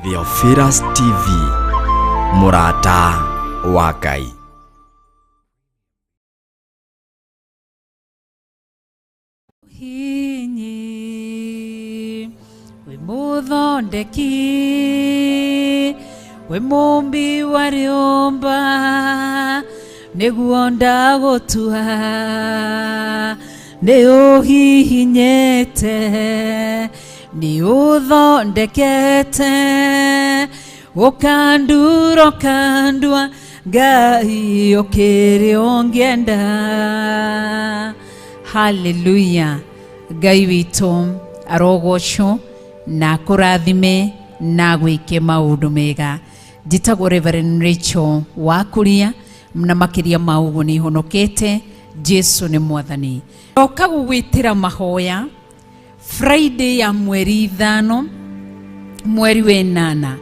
Theophilus TV, Murata wa Ngai. Hinyi we muthondeki we mumbi wa riumba niguo ndagutua ni uhihinyete ni uthondekete ukandura kandua Ngai ukiri ungienda. Hallelujah. Ngai witu arogocwo na kurathime na gwike maundu mega. Njitagwo Reverend Rachel wa Kuria na makiria maugu ni honokete. Jesu ni mwathani. Oka gugwitira mahoya Friday ya mweri 5 mweri wa 8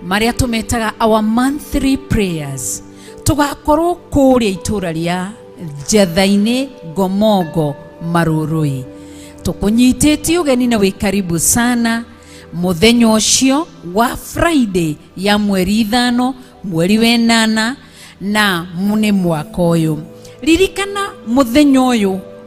maria tumetaga our monthly prayers. Tugakorwo kuria itura ria Njathaini Gomogo Marurui. Tukunyititi ugeni na wikaribu sana muthenya ucio wa Friday ya mweri 5 mweri wa 8 na mune mwaka uyu. Ririkana muthenya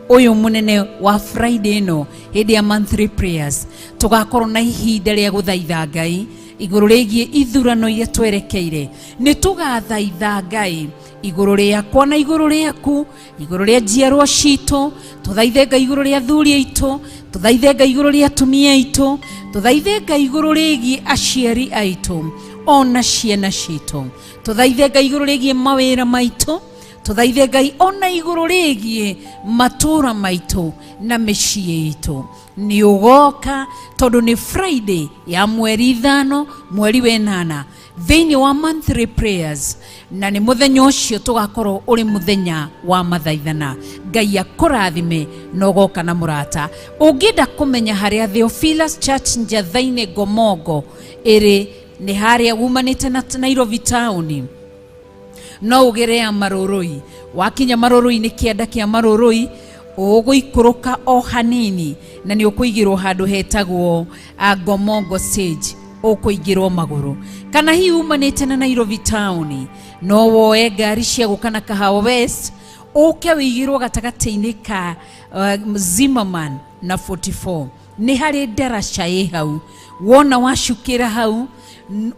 uyu munene wa Friday no hindi ya monthly prayers tugakorwo na ihinda ria guthaitha Ngai iguru rigie ithurano iria twerekeire. Ni tugathaitha Ngai iguru riakwa na iguru riaku, iguru ria njiarwa citu, tuthaithe Ngai iguru ria athuri aitu, tuthaithe Ngai iguru ria atumia aitu, tuthaithe Ngai iguru rigie aciari aitu ona ciana citu, tuthaithe Ngai iguru rigie mawira maitu, tuthaithe Ngai ona iguru rigie matura maitu na micii itu. Ni ugoka tondu ni Friday ya mweri 5 mweri wa 8 thiini wa monthly prayers na ni muthenya ucio tugakorwo uri muthenya wa mathaithana. Ngai akurathime na ugoka na murata. Ungida kumenya haria Theophilus Church Njathaini Gomogo iri ni haria gumanite na Nairobi town. No ugerea Marurui, wakinya Marurui ni kianda kia Marurui uguikuruka o hanini na ni ukuigirwo handu hetagwo Gomogo stage, ukuigirwo maguru. Kana hi umanite na Nairobi town no woe ngari cia gukana Kahawa West uke wigirwo gatagati-ini ka Zimmerman na 44 ni hari ndaraca i hau. Wona wacukira hau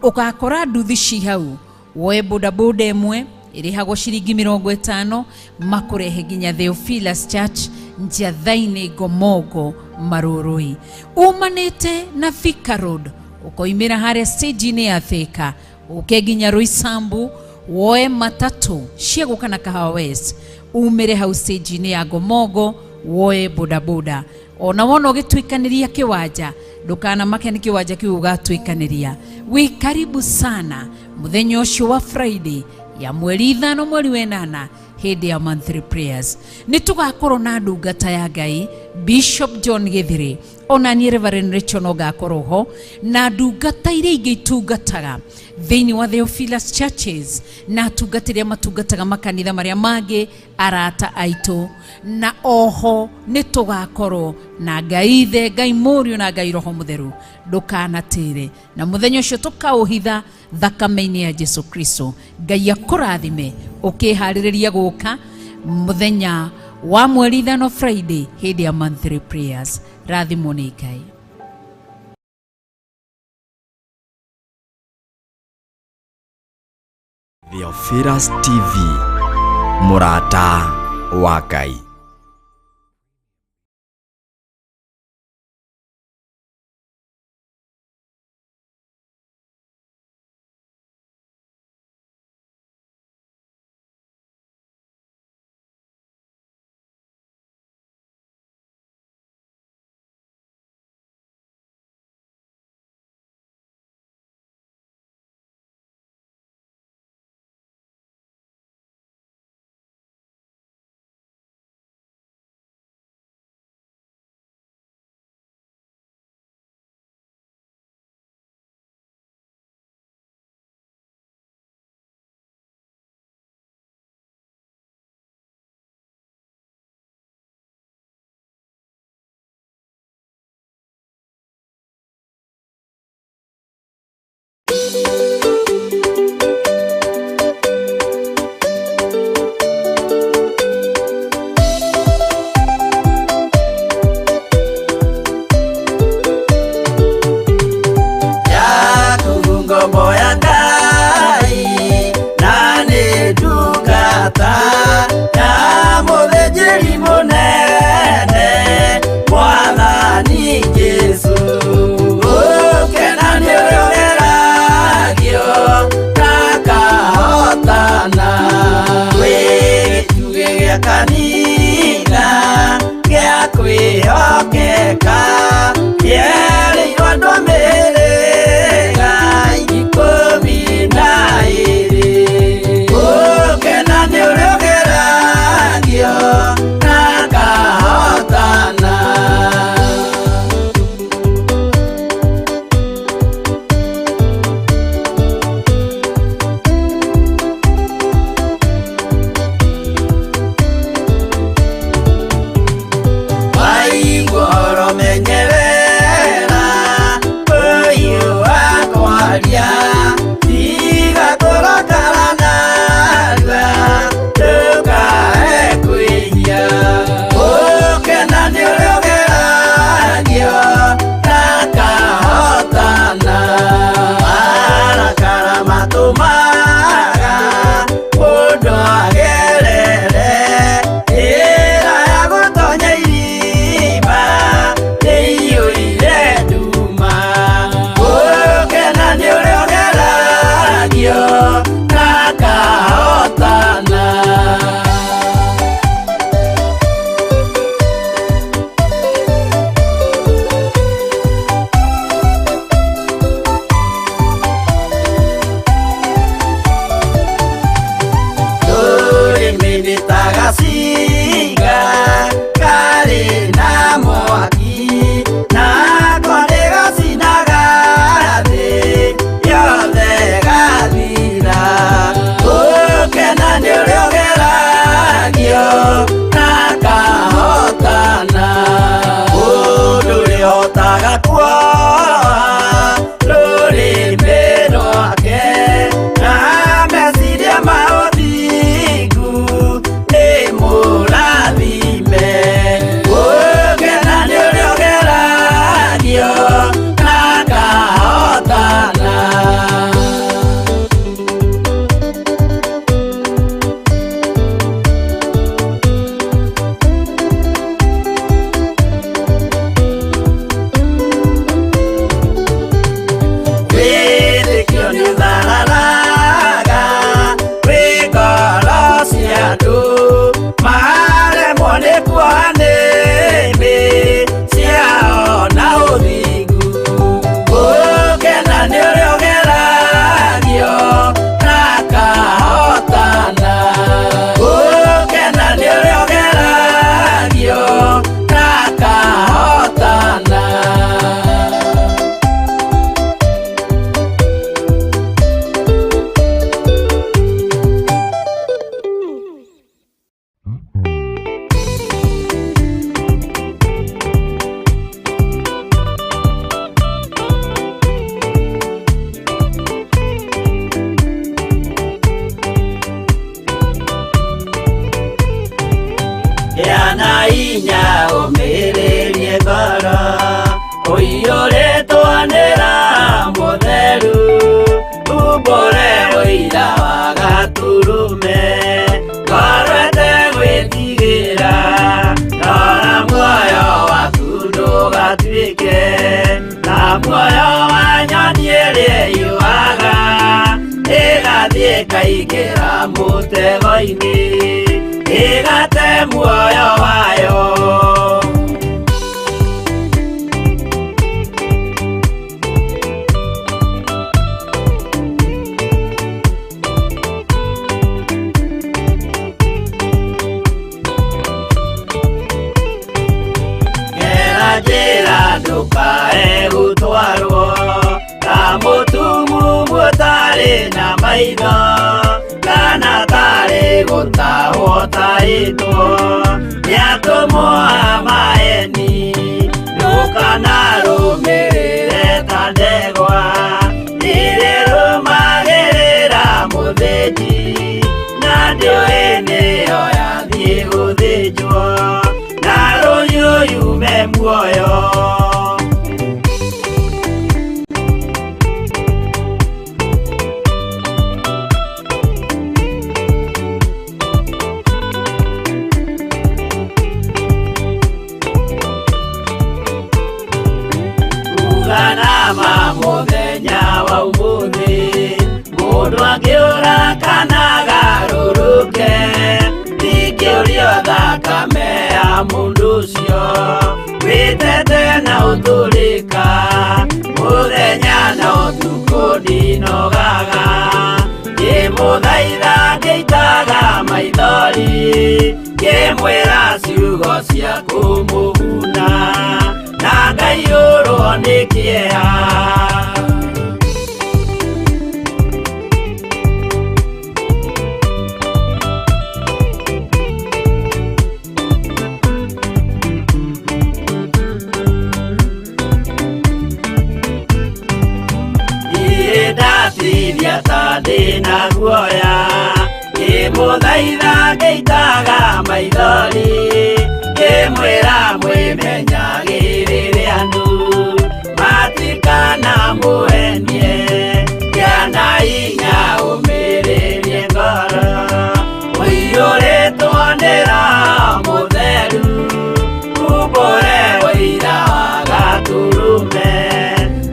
ukakora nduthi ci hau, woe bodaboda imwe irihagwo ciringi 50 makurehe nginya Theophilus Church Njathaini Gomogo Marurui. Umanite na Thika Road ukoimira haria stage ni ya Thika ukeginya Roysambu woe matatu cia gukana Kahawa West umire hau stage ni ya Gomogo woe bodaboda. Ona wona ugitwikaniria kiwanja ndukana make ni kiwanja kiu ugatwikaniria. Wi karibu sana muthenya ucio wa Friday ya mweri 5 mweri wa 8 hindi ya monthly prayers. Ni tugakorwo na ndungata ya Ngai Bishop John Githiri ona ni Reverend Rachel no gakorwo ho na ndungata iria ingĩ itungataga thiini wa Theophilus Churches na tungatiria matungataga makanitha maria mangĩ arata aitu. Na oho ni tugakorwo na Ngai Ithe, Ngai Mũriũ na Ngai Roho Mũtheru ndukanatire. Na muthenya ucio tukauhitha thakame-ini ya Jesu Kristo. Ngai akurathime ukihaririria guka muthenya wa mweri 5 Friday hindi ya monthly prayers. Rathimo ni Ngai. Theophilus TV, Murata wa Ngai. kwĩhokeka kĩerĩirwo ndũmĩrĩra 12 gũkena nĩ ũrĩa ũgeragio na akahotana. Ikaikĩra mũtego-inĩ ĩgate muoyo wayo. Gera njĩra ndũkae gũtwarwo ta mũtumumu ũtarĩ na maitho, kana tarĩ gũtahwo tahĩtwo nĩ atũmwo a maeni. Ndũkanarũmĩrĩre ta ndegwa ĩrĩa ĩrũmagĩrĩra mũthĩnji, na ndĩoĩ nĩyo yathiĩ gũthĩnjwo na rũhiũ yume muoyo. Mũthenya wa ũmũthĩ mũndũ angĩũra kana agarũrũke, ndingĩũrio thakame ya mũndũ ũcio, Kimwira ciugo cia kumuguna na Ngai urwo ni kieha. Ndatiria tandĩ na guoya ngĩmũthaitha ngĩitaga maithori ngĩmwĩra mwĩmenyagĩrĩre andũ matikana mũhenie gĩa hinya ũmĩrĩrie ngoro ũiyũrĩtwo nĩ Roho Mũtheru umbũre ũira wa Gatũrũme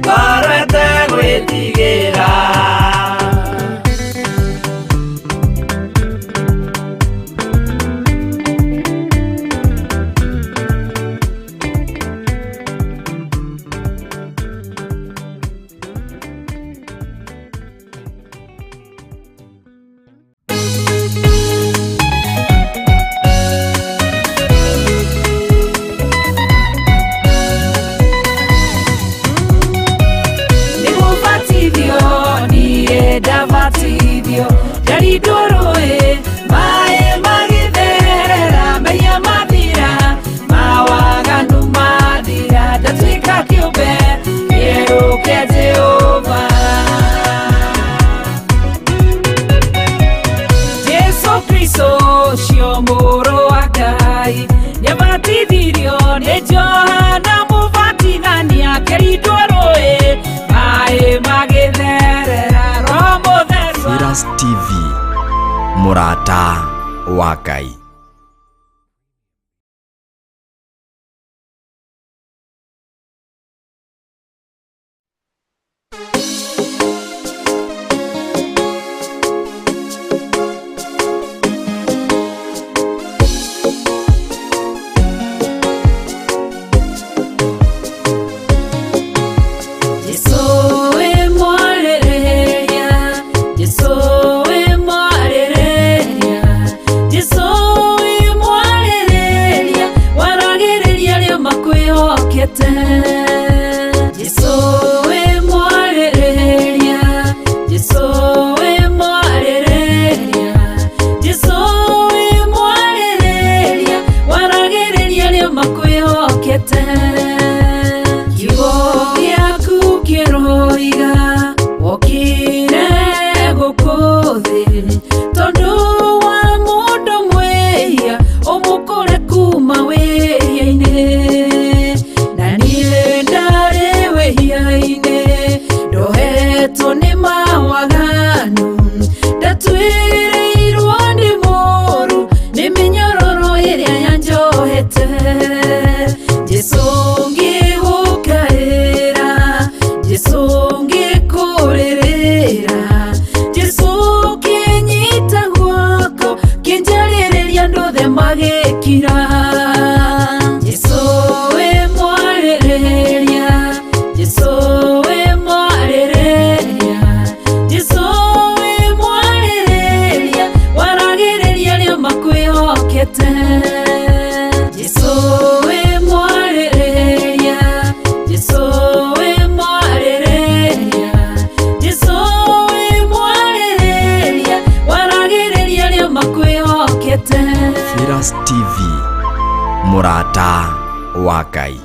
ngoro ĩtegwĩtigĩra. Firas TV, Murata wa Ngai. Firas TV, Murata wa Ngai.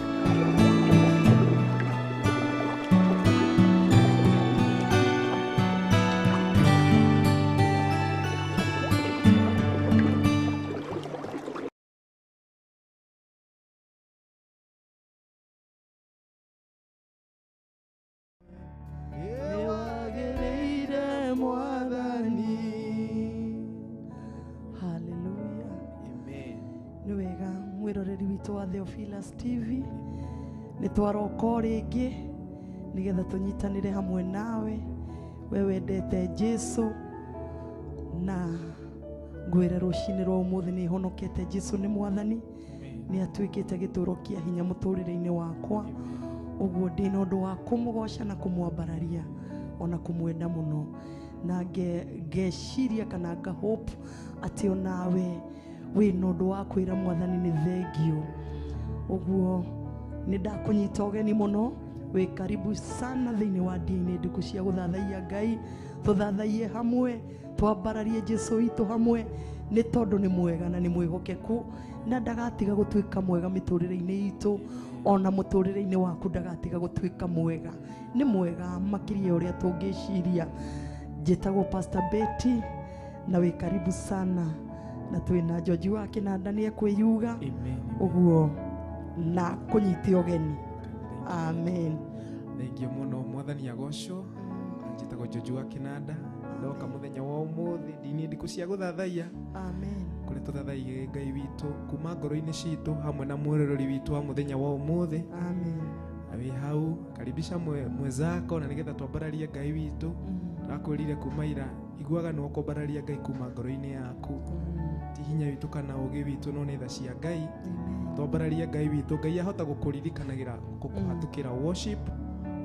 Firas TV ni twaroko ringi nigetha tunyitanire hamwe nawe we wendete Jesu na ngwire rucini rwa umuthi ni honokete Jesu ni mwathani ni atuikite gituro kia hinya muturire-ini wakwa uguo ndina undu wa kumugoca na kumwambararia ona kumwenda muno na ngeciria kana nga hope ati onawe we no ndo wa kwira mwathani ni thengio uguo ni ndakunyita ogeni muno we karibu sana thiini wa DNA nduku cia guthathaia Ngai tuthathaie hamwe twambararie Jesu itu hamwe ni tondu ni mwega na ni mwihokeku na ndagatiga gutwika mwega miturire-ini itu ona muturire-ini waku ndagatiga gutwika mwega ni mwega makiria uria tungiciria njitagwo Pastor Betty na we karibu sana na twina George wake na ndani ekwiyuga uguo na kunyiti ogeni amen. Thank you muno mwathani agocwo njitagwo George wa Kinanda ndoka muthenya wa umuthi ndini ndiku cia guthathaia amen kuri tuthathaie Ngai witu kuma ngoro-ini citu hamwe na mwiroreri witu wa muthenya wa umuthi amen. Awi hau karibisha mwezako na nigetha twambararie Ngai witu ndakwirire kuma ira iguaga no kumbararia Ngai kuma ngoro-ini yaku ti hinya witu kana ugi witu no ni tha cia Ngai twambararie Ngai witu Ngai ahota gukuririkanagira gukuhatukira worship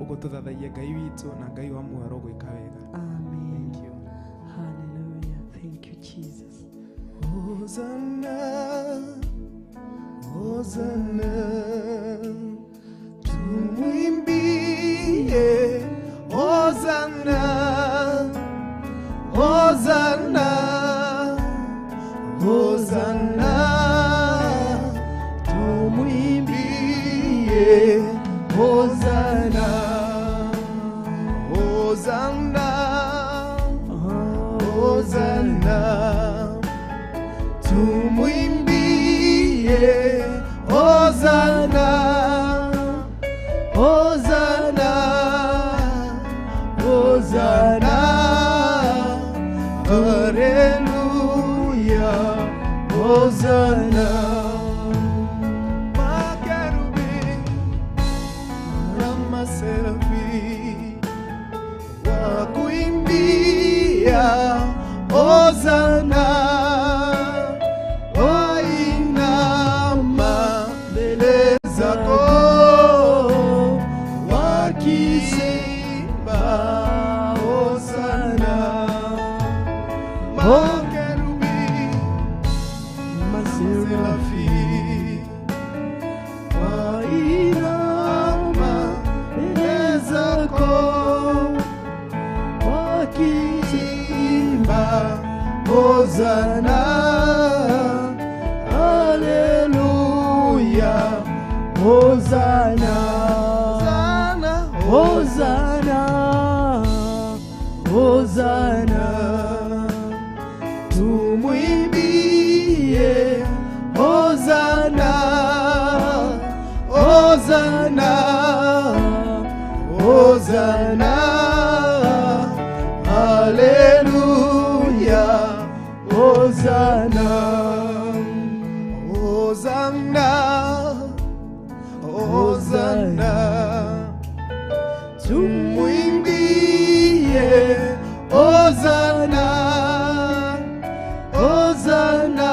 ugo tuthathaie Ngai witu na Ngai wa mwaro gwika wega amen. Thank you. Hallelujah. Thank you Jesus. Hosanna Hosanna tumwimbie Hosanna Hosanna Hosanna tumwimbie Hosanna Hosanna Hosanna tumwimbie Hosanna Hosanna Hosanna Hallelujah Hosanna Makerubi Rama Serafi wakuimbia Hosanna wainama mbele zako wakiimba Hosanna makerubi maserafi wainama mbele zako wakiimba Hosanna Hallelujah Hosanna Hosanna Hosanna tumwimbie Hosanna Hosanna Hosanna Hallelujah Hosanna Hosanna Hosanna tumwimbie Hosanna Hosanna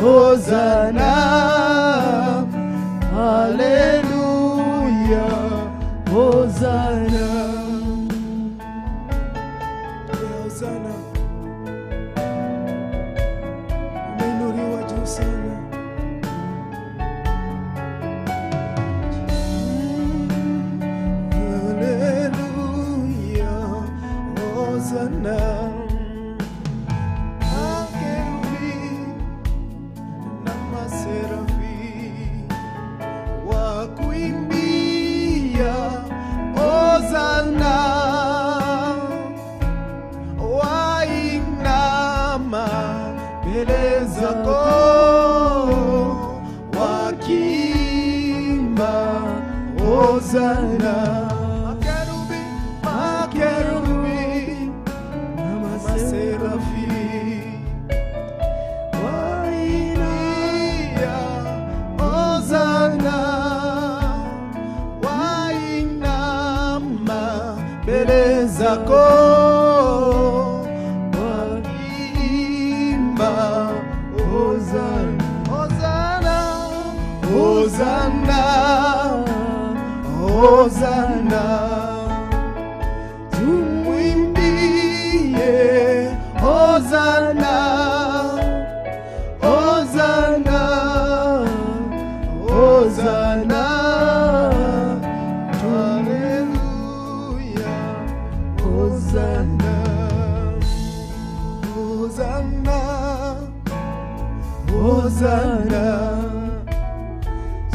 Hosanna Hallelujah Hosanna Hosanna umeinuliwa juu sana Hallelujah Hosanna Makerubi na maserafi wakuimbia Hosanna wainama mbele zako wakiimba Hosanna makerubi na maserafi waimbia Hosanna wainama mbele zako wakiimba Hosanna Hosanna Hosanna tumwimbie Hosanna Hosana, haleluya, Hosana, Hosana, Hosana,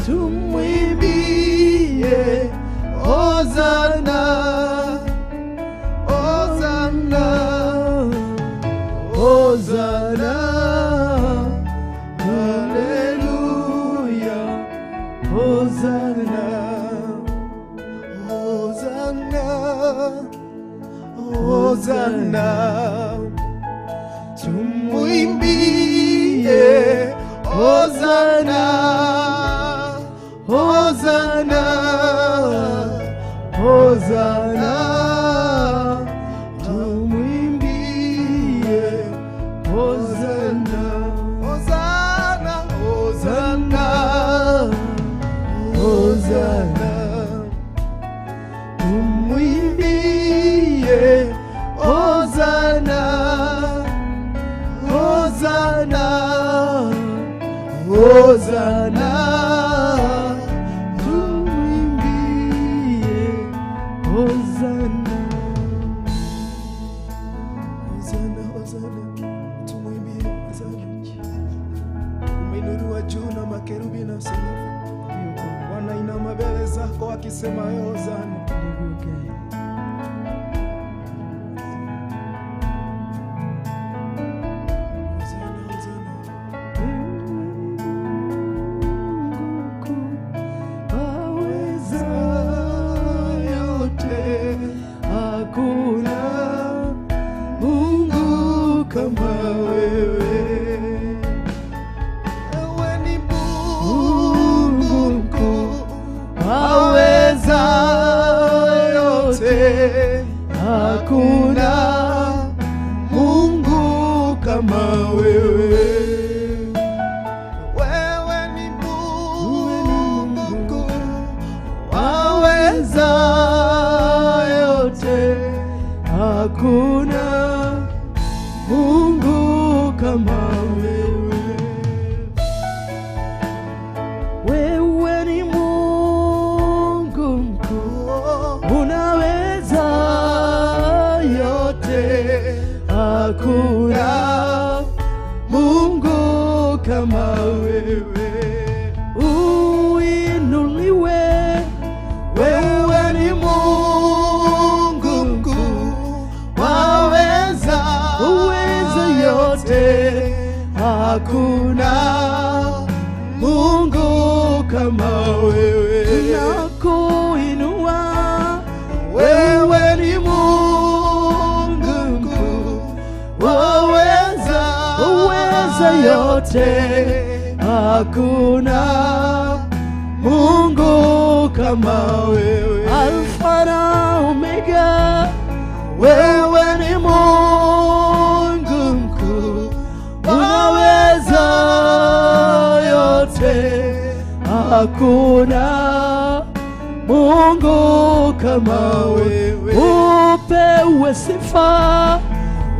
tumwimbie Hosana, Hosana, Hosana, haleluya, Hosana, Hosana, Hosana, tumwimbie Hosana, Hosana, Hosana, tumwimbie Hosana, Hosana, Hosana, Hosana, tumwimbie Hosana, Hosana, Hosana, tumwimbie Hosana, Hosana, Hosana, tumwimbie Hosana. Umeinuliwa juu na makerubi na serafu, wanainama mbele zako wakisema Hosana. Hakuna Mungu kama wewe. Wewe ni Mungu waweza yote. Hakuna Mungu kama wewe. Wewe ni Mungu mkuu, unaweza yote. Hakuna Mungu kama wewe. Uinuliwe, wewe ni Mungu mkuu, waweza yote. Hakuna Mungu kama wewe. Nakuinua, wewe ni Mungu mkuu, waweza yote. Hakuna Mungu kama wewe. Alfa na Omega, wewe ni Mungu mkuu, unaweza yote. Hakuna Mungu kama wewe. Upewe sifa,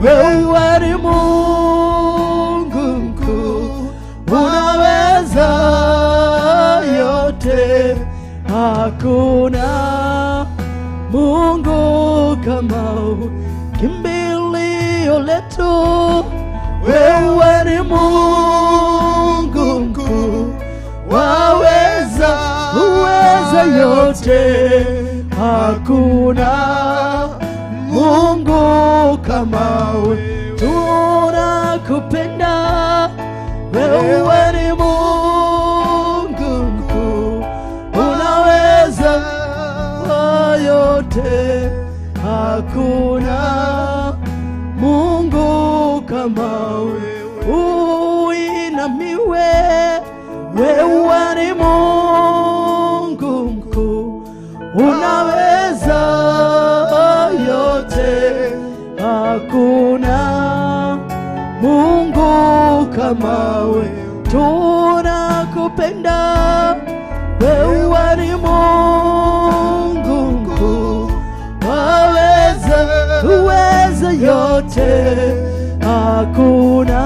wewe ni Mungu mkuu, unaweza yote. Hakuna Mungu kama wewe. Kimbilio letu, wewe ni Mungu mkuu, waweza yote. Hakuna Mungu kama wewe. Tunakupenda, wewe ni Mungu mkuu, unaweza yote. Hakuna Mungu kama wewe. Uinamiwe, wewe ni Mungu mkuu, unaweza yote. Hakuna Mungu kama wewe. Tunakupenda, wewe ni Mungu mkuu, waweza yote. Hakuna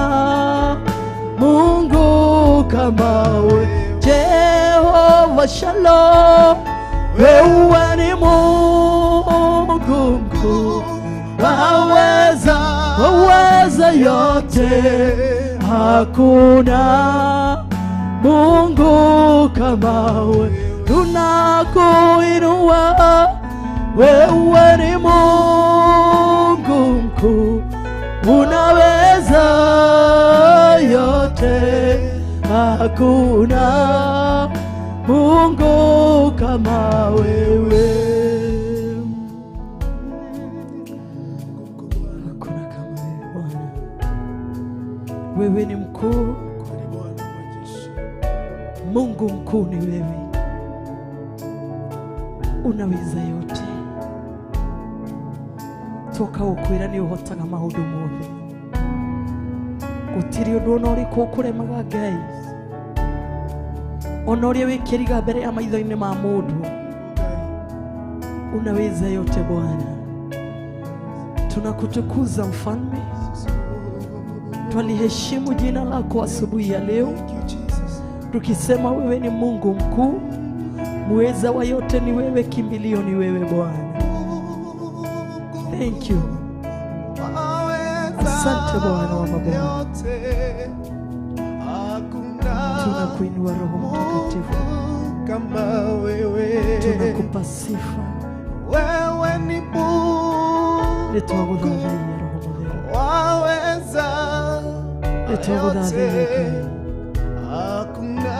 Mungu kama wewe. Jehova Shalom. Wewe ni Mungu mkuu, waweza yote, hakuna Mungu kama wewe. Tunakuinua, wewe ni Mungu mkuu, unaweza yote, hakuna Mungu kama wewe. Hakuna kama wewe Bwana. Wewe ni mkuu, Mungu mkuu ni wewe, unaweza yote. Toka ukwira ni uhotaga maundu mothe, gutiri undu ona uriku ukuremaga Ngai, ona uria wikiriga mbere ya maitho-ini ma mundu. Unaweza yote Bwana, tunakutukuza Mfalme, twaliheshimu jina lako asubuhi ya leo, tukisema wewe ni Mungu mkuu, muweza wa yote ni wewe, kimbilio ni wewe Bwana. Thank you. Asante Bwana wa mabwana, tunakuinua Roho Mtakatifu, kama wewe, tunakupa sifa. wewe ni Mungu, Nitwaguthathaiya Roho Mutheru, waweza nitwaguthathaiya Ngai. hakuna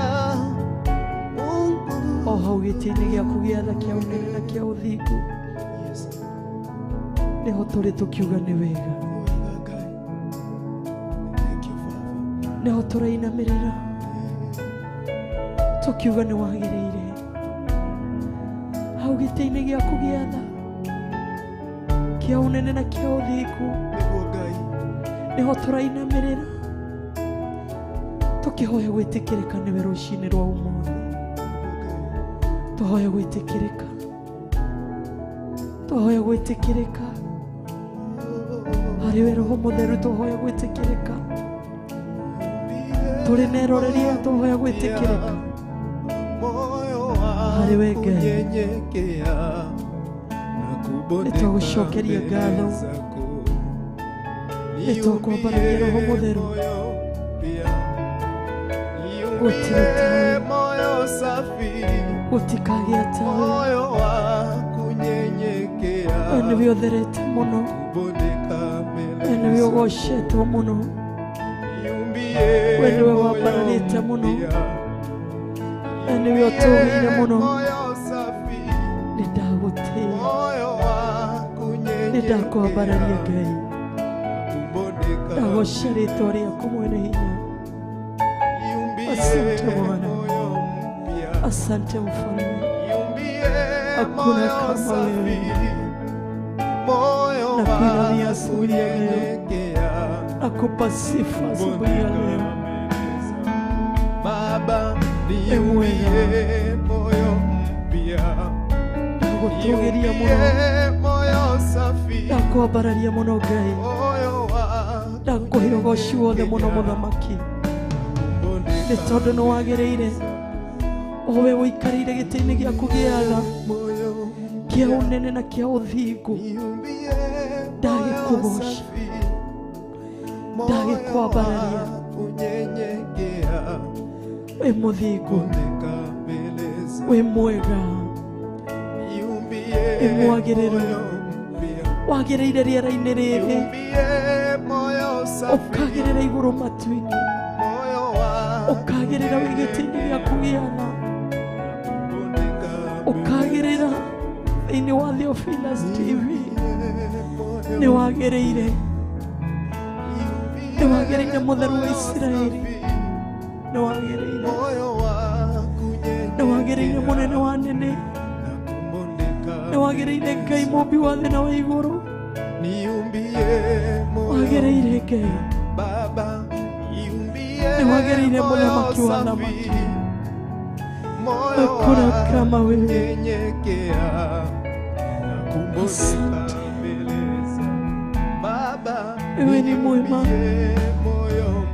Mungu. O hau gĩtĩ-inĩ gĩaku gĩa tha kĩa ũnene na kĩa ũthingu, nĩho tũrĩ tũkiuga nĩ wega, nĩho tũrainamĩrĩra tũkiuga nĩ wagĩrĩire. Hau gĩtĩ-inĩ gĩaku gĩa tha kĩa ũnene na kĩa ũthingu, nĩho tũrainamĩrĩra tũkĩhoya gwĩtĩkĩrĩka nĩwe rũciinĩ rwa ũmũthĩ. Tũhoya gwĩtĩkĩrĩka, tũhoya gwĩtĩkĩrĩka harĩ we Roho Mũtheru, tũhoya gwĩtĩkĩrĩka tũrĩ na eroreria, tũhoya gwĩtĩkĩrĩka harĩ we Ngai. Nĩtwagũcokeria ngatho, nĩtwakwambararia Roho Mũtheru, gũtirĩ tawe, gũtikagĩa tawe. We nĩwe ũtherete mũno, we nĩwe ũgocetwo mũno, we nĩwe wambararĩte mũno, we nĩwe ũtũũgĩire mũno. Nĩndagũtĩĩa, nĩndakwambararia Ngai, ndagoca rĩĩtwa rĩaku mwene hinya. Asante Bwana, asante Mfalme, hakuna kama wewe. Nakuinamia asubuhi ya leo, nakupa sifa asubuhi ya leo. Ni mwema, nakutugeria muno, nakwambararia muno Ngai, nakuhe ũgoci wothe muno Mũthamaki, nĩ tondũ nĩ wagĩrĩire. O we ũikarĩire gĩtĩ-inĩ gĩaku gĩa tha kĩa ũnene na kĩa ũthingu, ndagĩkũgoca, ndagĩkwambararia. Wĩ mũthingu, wĩ mwega, wĩ mwagĩrĩru, wagĩrĩire rĩera-inĩ rĩrĩ, ũkagĩrĩra igũrũ matu-inĩ, ũkagĩrĩra wĩ gĩtĩ-inĩ gĩaku gĩa tha, ũkagĩrĩra thĩinĩ wa Theophilus TV. Nĩ wagĩrĩire, nĩ wagĩrĩire Mũtheru wa Isiraeli, nĩ wagĩrĩire, nĩ wagĩrĩire Mũnene wa nene, nĩ wagĩrĩire Ngai mũmbi wa thĩ na wa igũrũ, wagĩrĩire Ngai, nĩ wagĩrĩire Mũthamaki wa thamaki. Hakuna kama wewe. Asante, wewe ni mwema,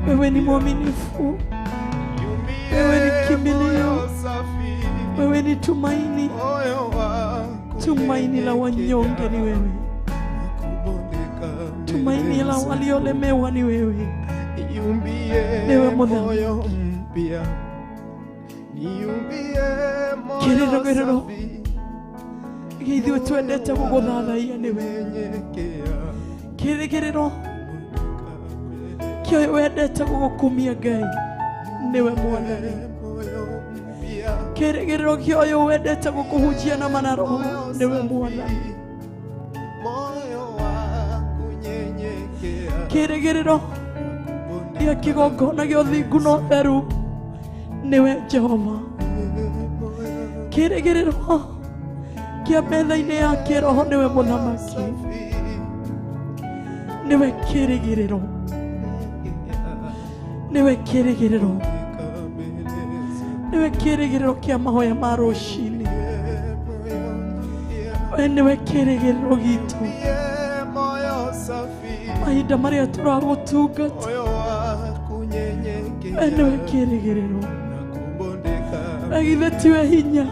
wewe ni mwaminifu, wewe ni kimbilio, Wewe ni tumaini, tumaini la wanyonge ni wewe, tumaini la waliolemewa ni wewe. Niwe moyo mpya, niumbie moyo safi. Githwe twendete guguthathaia niwe kirigiriro kio wendete gugukumia Ngai niwe Mwathani. Kirigiriro kio wendete gukuhunjia na manaro niwe Mwathani. Kirigiriro ya kigongona gio thingu no theru niwe Jehova. Kirigiriro kia metha-inĩ ya kĩroho niwe Mũthamaki, niwe kĩrĩgĩrĩro, niwe kĩrĩgĩrĩro, niwe kĩrĩgĩrĩro kia mahoya ma rũcinĩ. We niwe kĩrĩgĩrĩro gitu mahinda marĩa tũragũtungata. We niwe kĩrĩgĩrĩro, githĩ tiwe hinya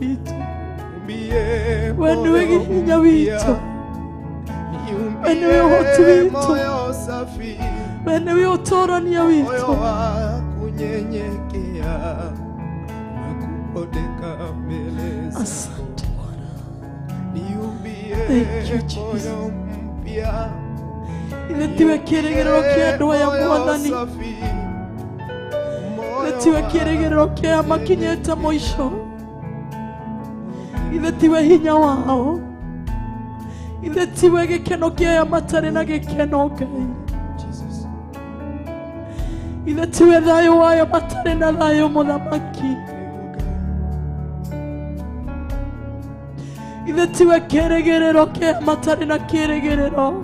witũ. We niwe hinya witũ, we niwe ũhoti witũ, we niwe ũtũrania witũ. Asante Bwana. Thank you Jesus. Ithe tiwe kĩrĩgĩrĩro kĩa andũ aya Mwathani, ithe tiwe kĩrĩgĩrĩro kĩa makinyĩte mũico, ithe tiwe hinya wao, ithe tiwe gĩkeno kĩa matarĩ na gĩkeno Ngai, ithe tiwe thayũ wayo matarĩ na thayũ Mũthamaki, ithe tiwe kĩrĩgĩrĩro kĩa matarĩ na kĩrĩgĩrĩro.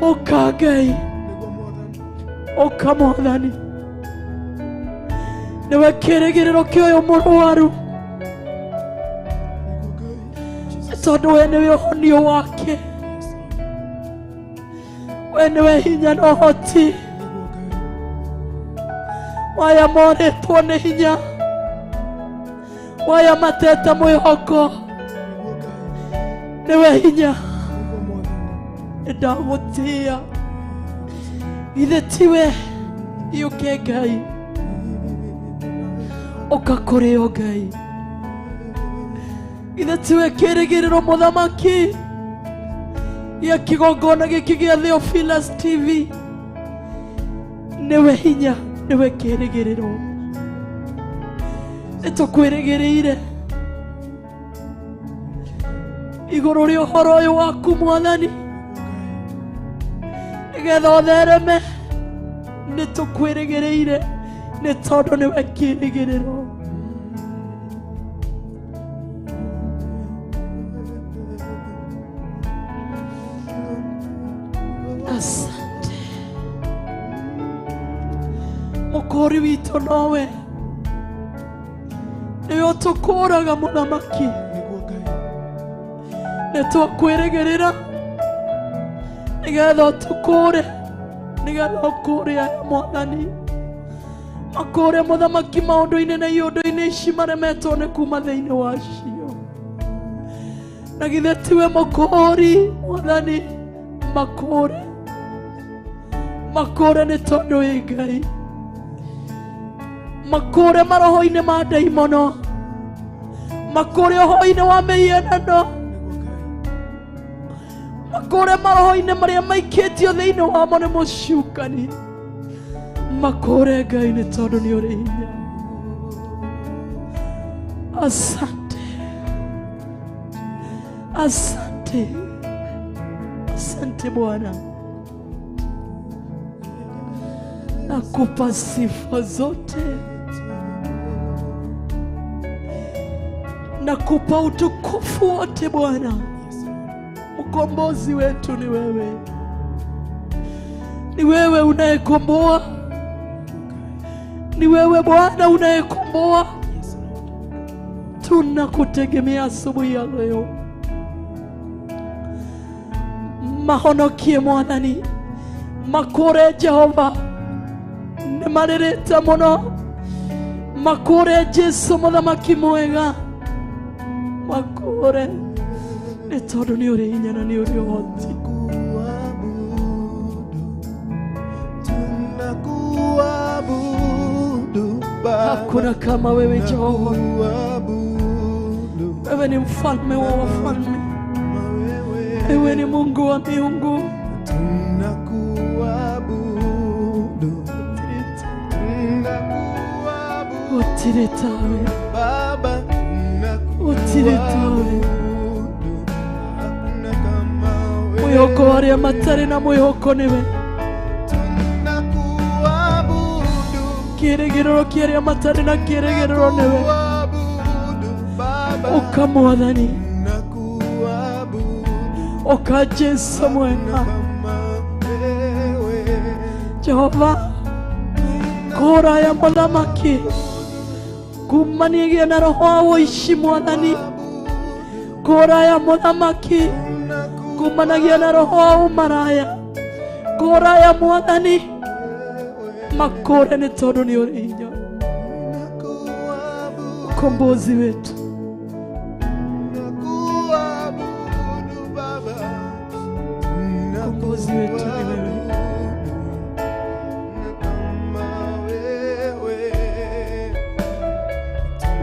Oka Ngai, oka Mwathani, niwe kĩrĩgĩrĩro kĩa ũyũ mũrũaru, tondũ we niwe ũhonio wake, we niwe hinya na ũhoti. Waya morĩtwo nĩ hinya, waya matete mwĩhoko, niwe hinya. Ndagũtĩĩa, ithe tiwe yũke Ngai, ũka kũrĩ o Ngai, ithe tiwe kĩrĩgĩrĩro Mũthamaki gĩa kĩgongona gĩkĩ gĩa Theophilus TV. Niwe hinya, niwe kĩrĩgĩrĩro, nĩtũkwĩrĩgĩrĩire igũrũ rĩa ũhoro ũyũ waku Mwathani, nĩgetha ũthereme. Nĩtũkwĩrĩgĩrĩire nĩ tondũ niwe kĩrĩgĩrĩro. Asante mũkũri witũ nowe, niwe ũtũkũraga Mũthamaki. Nĩtũkwĩrĩgĩrĩra nĩgetha ũtũkũre, nĩgetha ũkũre aya Mwathani, makũre Mũthamaki maũndũ-inĩ na iũndũ-inĩ ici maremetwo nĩ kuma thĩinĩ wacio. Na githĩ tiwe mũkũri Mwathani, makũre, makũre nĩ tondũ wĩ Ngai, makũre maroho-inĩ ma ndaimono, makũre ũhoro-inĩ wa mĩhianano, makũre maroho-inĩ marĩa maikĩtio thĩinĩ wamo nĩ mũcukani. Makũre Ngai nĩ tondũ nĩ ũrĩ hinya. Asante, asante, asante Bwana, nakupa sifa zote, nakupa utukufu wote Bwana. Mkombozi wetu ni wewe, ni wewe unayekomboa, ni wewe Bwana unayekomboa. Tunakutegemea asubuhi ya leo. Mahonokie Mwathani, makũre Jehova nĩ marĩrĩte mũno, makure Jesu muthamaki mwega makure ni tondu ni uri hinya na ni uri uhoti hakuna kama wewe Jehova wewe ni mfalme wa wafalme wewe ni Mungu wa miungu utiretawe Baba utiretawe mwihoko waria matari na mwihoko niwe kirigiriro kiria matari na kirigiriro niwe ukamwathani uka Jesu mwega Jehova kora ya muthamaki kumanigie na roho wa uishi mwathani kora ya muthamaki kumanagia na roho wa umaraya kora ya mwathani makore ni tondu ni uri hinya ukombozi wetu ukombozi wetu ni wewe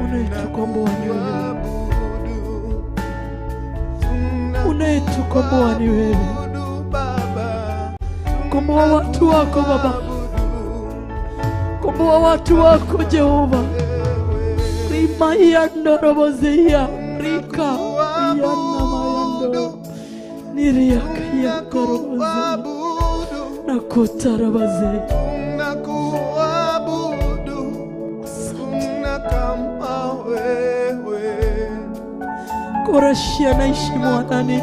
unayetukomboa ni wewe unayetukomboa ni wewe komboa watu wako Baba komboa watu wako Jehova rima yandorobozea rika yana mayando niriaka yakorobozea na kutarabazea korashia na ishi mwathani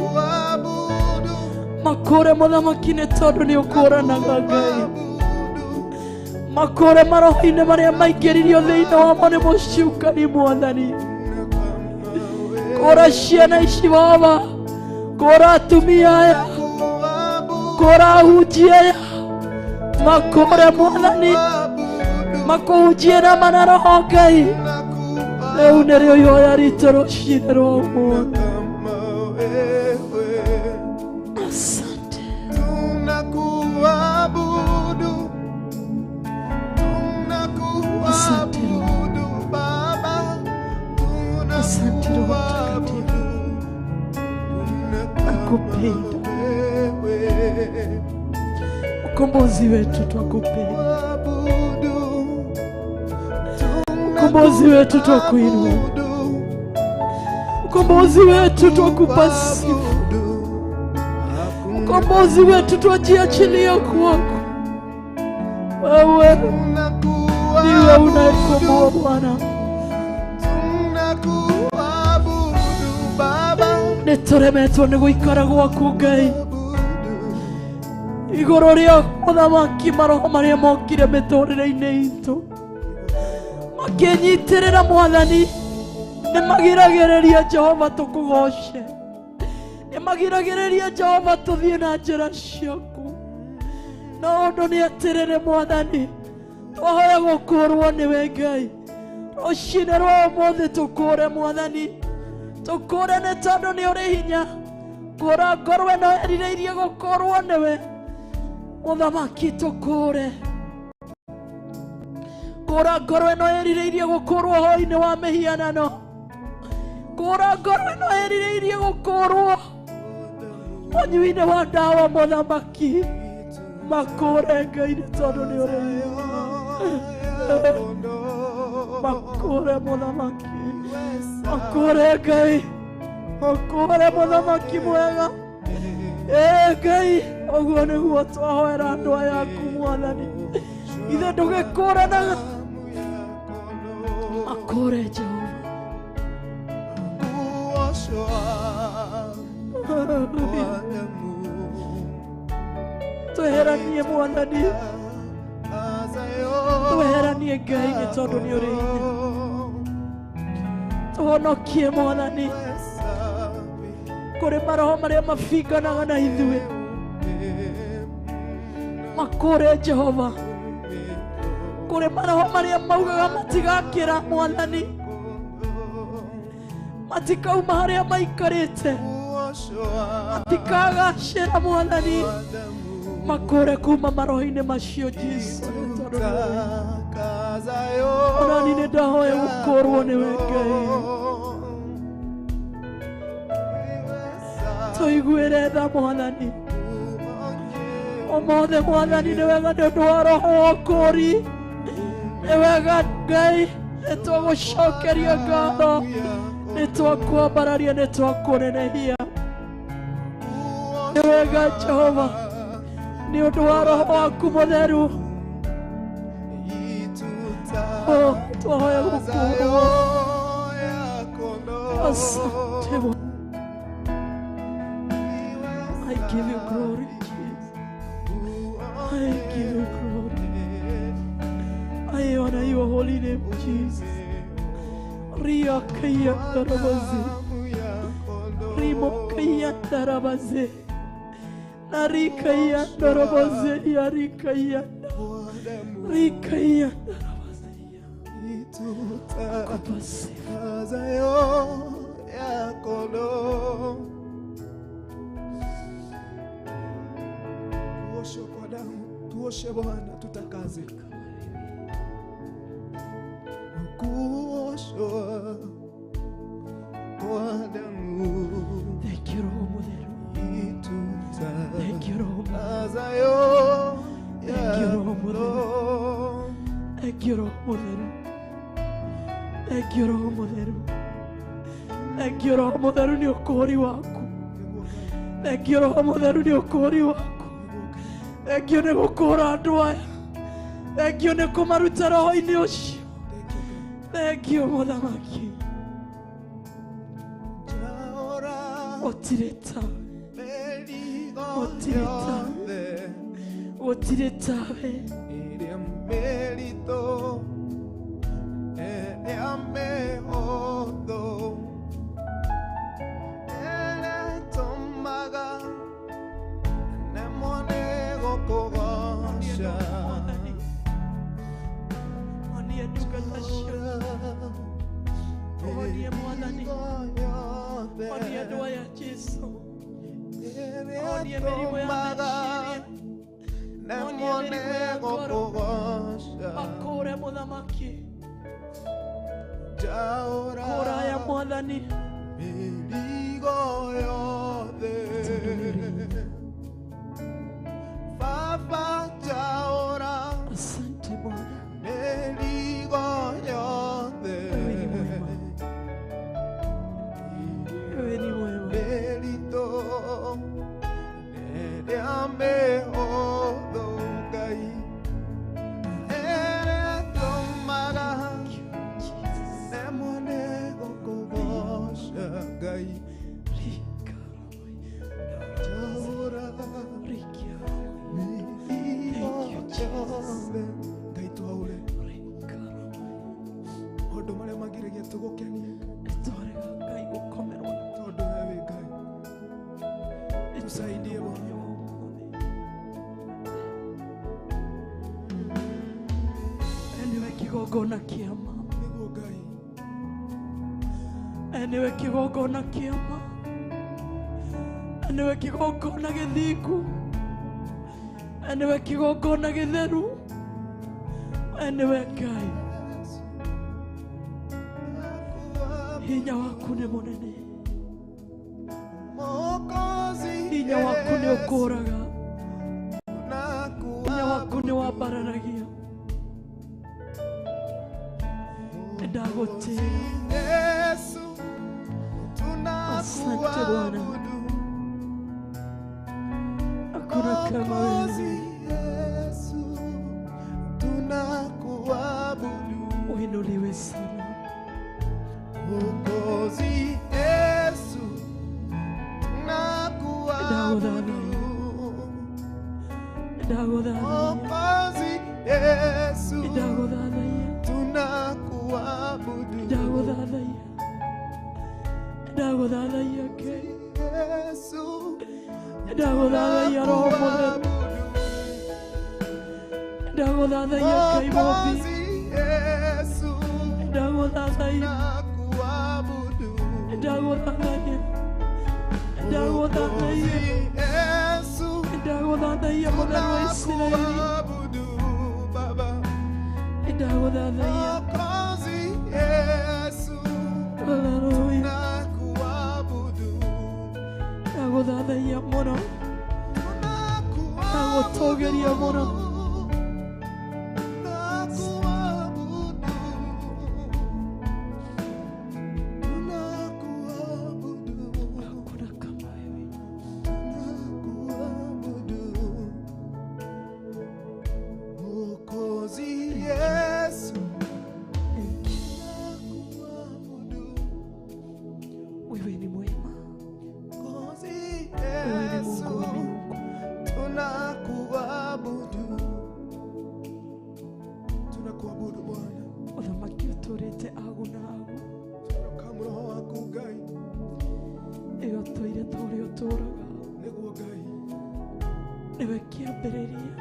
makore muthamaki ni tondu ni ukuranaga Ngai makore maroho-ini maria maingiririo thiini wamo ni muciukani mwathani kora ciana ici Baba kora atumia aya kora ahunjia aya makore mwathani makuhunjie na mana roho Ngai riu nirio ihoya ritu rucini rwa umuthi asante asante asante Roho Mtakatifu nakupenda ukombozi wetu twakupenda ukombozi wetu twakuinua ukombozi wetu twakupa sifa ukombozi wetu twajiachilia kwako wewe ndiwe unayekomboa Bwana nituremetwo ni guikara gwaku Ngai iguru ria muthamaki maroho maria mokire miturire-ini itu makinyitirira mwathani ni magiragiriria Jehova tukugoce ni magiragiriria Jehova tuthie na njira ciaku no undu ni atiriri mwathani twahoya gukurwo niwe Ngai rucini rwa umuthi tukure mwathani tukure ni tondu ni uri hinya kura ngorwe no erirĩirie gukurwo niwe muthamaki tukure kura ngorwe no erirĩirie gukurwo hoi-ini wa mihianano kura ngorwe no erirĩirie gukurwo ũnyui-ini wa ndawa muthamaki makure Ngai ni tondu ni uri makure muthamaki makure Ngai makure muthamaki mwega Ngai uguo niguo twahoera andu aya aku mwathani ithe ndũgĩkũranaga makure Jehova tweheranie mwathani tweheranie Ngai ni tondu ni uri hinya tuhonokie mwathani kuri maroho maria mabinganaga na ithuĩ makure Jehova kure maroho maria maugaga matigakira Mwathani matikauma haria maikarite matikagacira Mwathani makore kuma maroho-ini macio Jesu onani nĩ ndahoya gũkorwo nĩwe Ngai tũiguĩre tha Mwathani ũmũthĩ Mwathani nĩ wega nĩ ũndũ wa roho wa ũkũũri nĩ wega Ngai nĩ twagũcokeria ngatho nĩ twakwambararia nĩ twakũnenehia nĩ wega Jehova nĩ ũndũ wa roho waku mũtheru twahoya gũkũũrwo asante I give you glory Jesus I give you glory I honor your holy name Jesus Ria kaya darabaze Rimo kaya darabaze Nari kaya darabaze Yari kaya Rikaya darabaze Kupasi Azayo ya kono tuoshe kwa damu tuoshe Bwana tutakaze kuoshwa kwa damu Thank you Roho Mutheru Thank you Roho Mutheru Azayo Thank you Roho Mutheru Thank you Roho Mutheru Thank you Roho Mutheru Thank you Roho Mutheru ni ũkũũri waku Thank you Roho Mutheru ni ũkũũri waku Thank you nĩ gũkũũra andũ aya Thank you nĩ kũmaruta roho-inĩ ũcio Thank you Mũthamaki gũtirĩ tawe gũtirĩ tawe gũtirĩ tawe Iria merito Elia mehodo Ele tomaga Nemone gokogosha Onie ndungata cio Onie Mwathani Onie andũ aya Jesu Onie mĩrimũ ya meciria Nemone gokogosha Makũũre Mũthamaki Jaora kũũra aya Mwathani Meligo yothe Baba jaora Asante Bwana Meligo yothe wewe ni mwema Melito Nedeame odongai Eretomara Nemone gokogosha gai Jaora Ngai twaure maũndũ marĩa mangĩrĩgia tũgũkenie twarega Ngai gũkomerwo tondũ wewe Ngai tusaidie Bwana niwe kĩgongona kĩa ma nĩguo Ngai niwe kĩgongona kĩa ma niwe kĩgongona gĩthingu niwe kĩgongona gĩtheru niwe Ngai hinya waku nĩ mũnene hinya waku nĩ ũkũũraga hinya waku nĩ wambararagia ndagũtĩĩa Yesu asante Bwana hakuna kama wewe Yesu tunakuabudu uinuliwe sana Mwokozi Yesu tunakuabudu ndagũthathaiya Mwokozi Yesu ndagũthathaiya tunakuabudu ndagũthathaiya ndagũthathaiya Ngai Yesu ndagũthathaiya Roho Mũtheru ndaguthathaiya Ngai Mwombia, Yesu ndaguthathaiya, nakuabudu. ndaguthathaiya, ndaguthathaiya, Yesu ndaguthathaiya Mũtheru wa Isiraeli, nakuabudu Baba. ndaguthathaiya, Mwokozi Yesu haleluya, nakuabudu. ndaguthathaiya mũno, ndagutogeria mũno, hakuna kama wewe. Mwokozi Yesu Wewe ni mwema, Mwokozi wewe ni Yesu Mungu wa miungu, tunakuabudu. Tunakuabudu Bwana. ũthamaki ũtũrĩte agu na agu, Tunakamũ Roho waku Ngai, ĩgatũire ta ũrĩa ũtũũraga, nĩguo Ngai. nĩwe kĩambĩrĩria,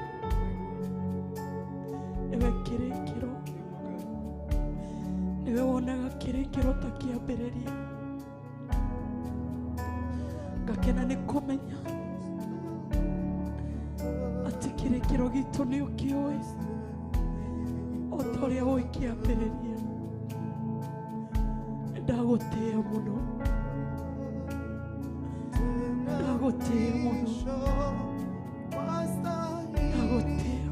nĩwe kĩrĩkĩro, nĩwe wonaga kĩrĩkĩro ta kĩambĩrĩria. Ngakena nĩ kũmenya atĩ kĩrĩkĩro gitũ nĩ ũkĩũĩ, o ta ũrĩa ũĩ kĩambĩrĩria. Ndagũtĩĩa mũno, ndagũtĩĩa mũno, ndagũtĩĩa,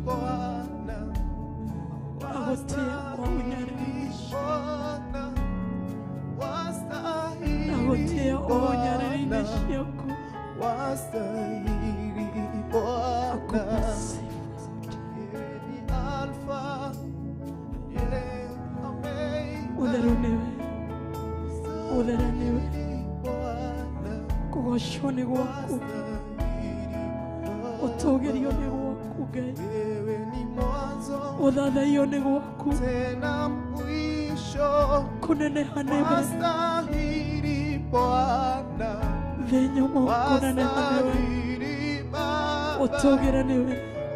ndagũtĩĩa o ũnyarĩrĩici, ndagũtĩĩa o nyarĩrĩ-inĩ ciaku, Wastahili Bwana. akupa sifa zote. Yeye ni Alfa, yeye Omega. Ũtheru nĩwe, ũtheru nĩwe, Bwana. kũgocwo nĩ gwaku, ũtũgĩrio nĩ gwaku Ngai, Wewe ni mwanzo ũthathaio nĩ gwaku, tena mwisho. kũneneha nĩwe, Wastahili Bwana. thĩ nyũmũ kũneneha nĩwe, Wastahili Baba. ũtũgĩre nĩwe,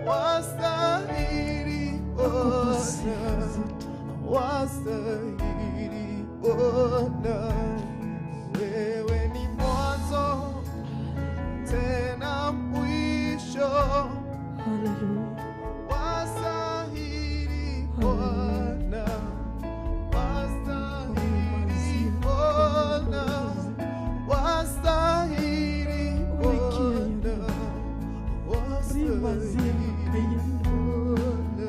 Wastahili akupa sifa Bwana. zote. Wastahili Bwana. Wewe ni mwanzo tena mwisho. Haleluya, Wastahili Bwana. Wastahili Bwana. Wastahili Bwana. Wastahili Bwana.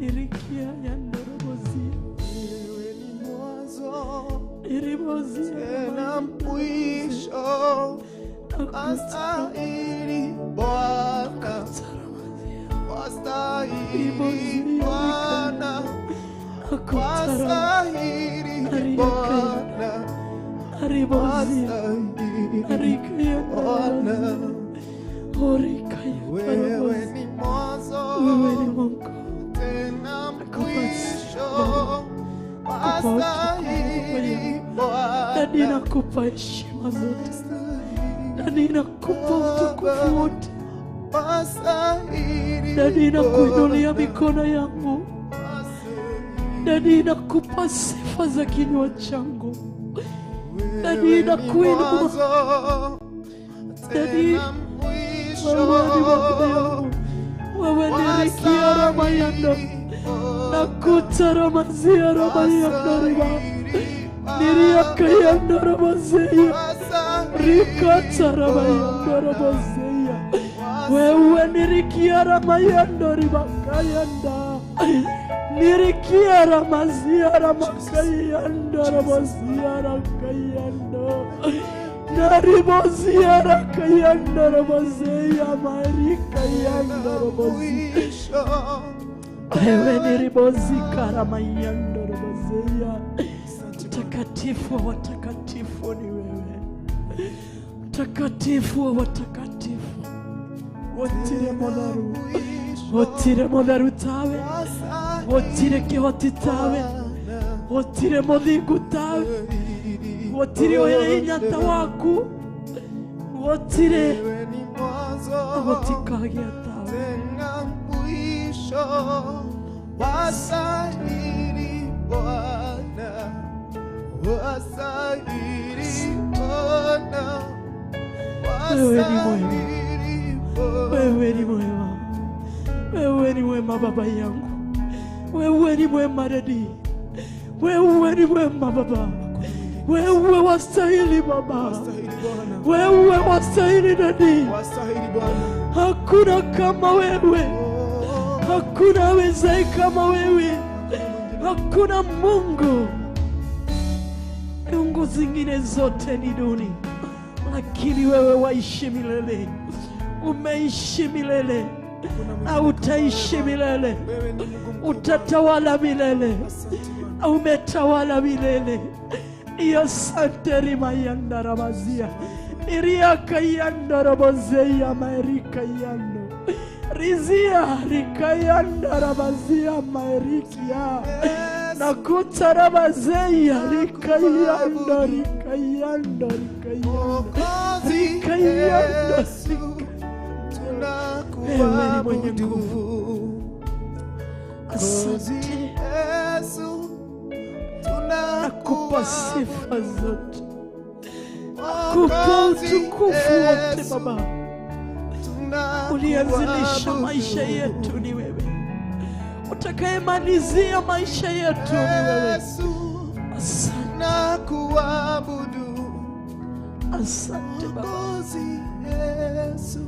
irikia ya ndorobozia, Wewe ni mwanzo iribozia, tena mwisho. Wastahili Bwana. Wastahili Bwana. Wastahili Bwana. aribozia, Wastahili arikia Bwana. orikaya, Wewe ni mwanzo wewe ni Mungu, tena mwisho. Wastahili na Bwana. ninakupa heshima zote, na ninakupa utukufu wote, Wastahili na ninakuinulia Bwana. mikono yangu, na ninakupa sifa za kinywa changu, na Wewe ni ninakuinua. mwanzo tena mwisho. Wewe ni rikia ramayando, nakuta ramazia ramayando riba, niriaka yando ramazia, rikata ramayando ramazia. Wewe ni rikia ramayando riba kayanda, nirikia ramazia ramakayando ramazia rakayando. Naribozia rakayanda rabozia marika yanda rabozia. Wewe niribozika ramayanda rabozia. Mtakatifu wa watakatifu ni wewe, mtakatifu wa watakatifu. Otire modharu, otire modharu tawe, otire kihoti tawe, otire modhigu tawe, otire oinyata waku, otire Wewe ni mwanzo otikagia tawe. tena mwisho. mwisho. Wastahili Bwana, wastahili Bwana, wastahili Bwana. Wewe ni mwema, wewe ni mwema baba yangu, wewe ni mwema dadi, wewe ni mwema baba, wewe wastahili baba, wewe wastahili dadi, hakuna kama wewe, hakuna wezaye kama wewe, hakuna Mungu. Mungu zingine zote ni duni, lakini wewe waishi milele, umeishi milele, utaishi milele, utatawala milele, umetawala milele. Iyo santeri mayanda rabazia iriaka yanda rabazia maerika yando rizia rikayanda rabazia maerikia nakuta rabazia rikayanda rikayanda rikayanda. Wewe ni mwenye nguvu. Asante Yesu, nakupa sifa zote, nakupa utukufu wote baba. Ulianzilisha maisha yetu ni wewe, utakayemalizia maisha yetu ni wewe. Asante, asante baba Yesu.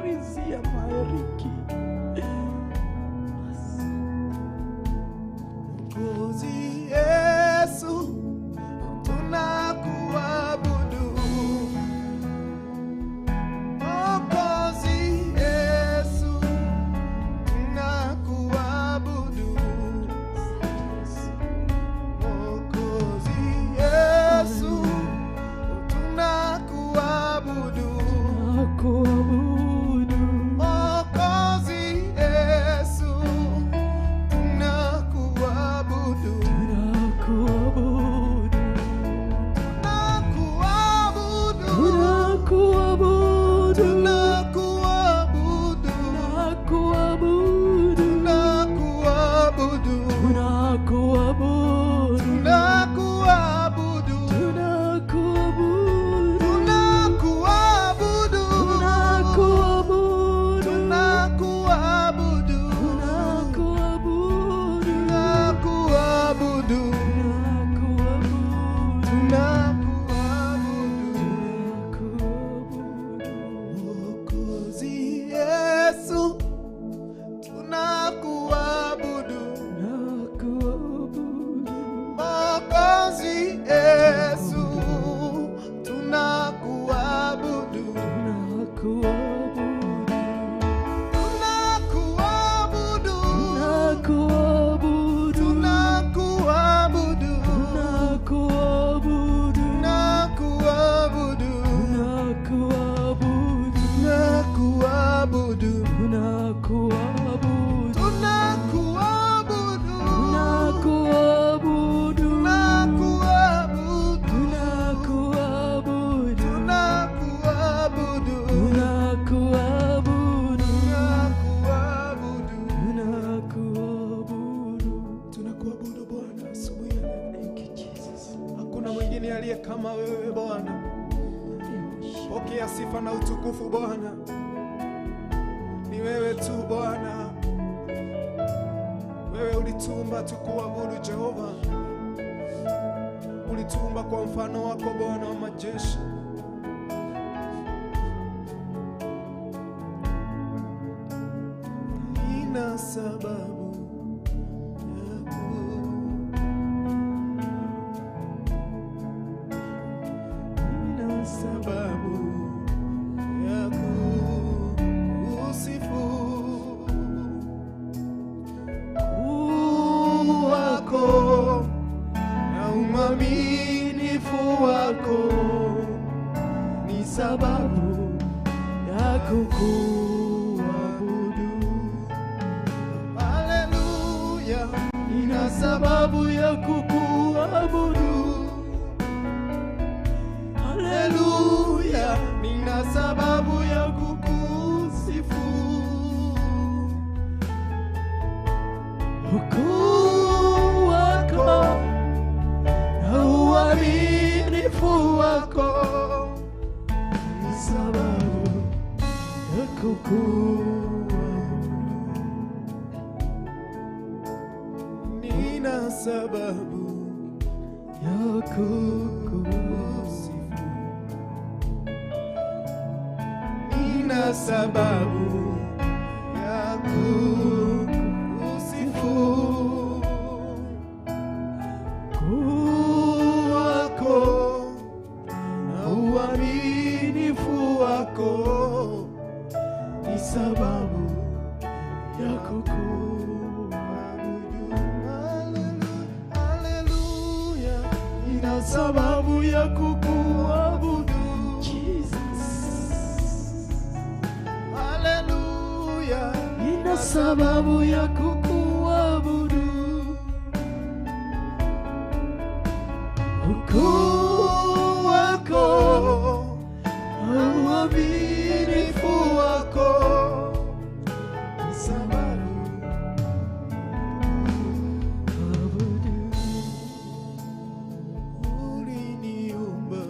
Rizia maeriki Mwokozi Yesu, tunakuabudu. Mwokozi Yesu, tunakuabudu. Mwokozi Yesu, tunakuabudu. Kama wewe Bwana, pokea sifa na utukufu Bwana. Ni wewe tu Bwana, wewe ulituumba tukuabudu Jehova, ulituumba kwa mfano wako Bwana wa majeshi. Nina sababu sababu ya kukuabudu. Haleluya, nina sababu ya kukuabudu. Haleluya, nina sababu ya kukusifu. Ukuu wako na uaminifu wako ni sababu ya kukuabudu. Nina sababu ya kukusifu. Nina sababu ya kukusifu. Ukuu wako na uaminifu wako ni sababu ya kukuabudu. Haleluya, nina sababu ya kukuabudu. Haleluya, nina sababu ya kukuabudu. Ukuu wako na uaminifu wako ni sababu kuabudu. Uliniumba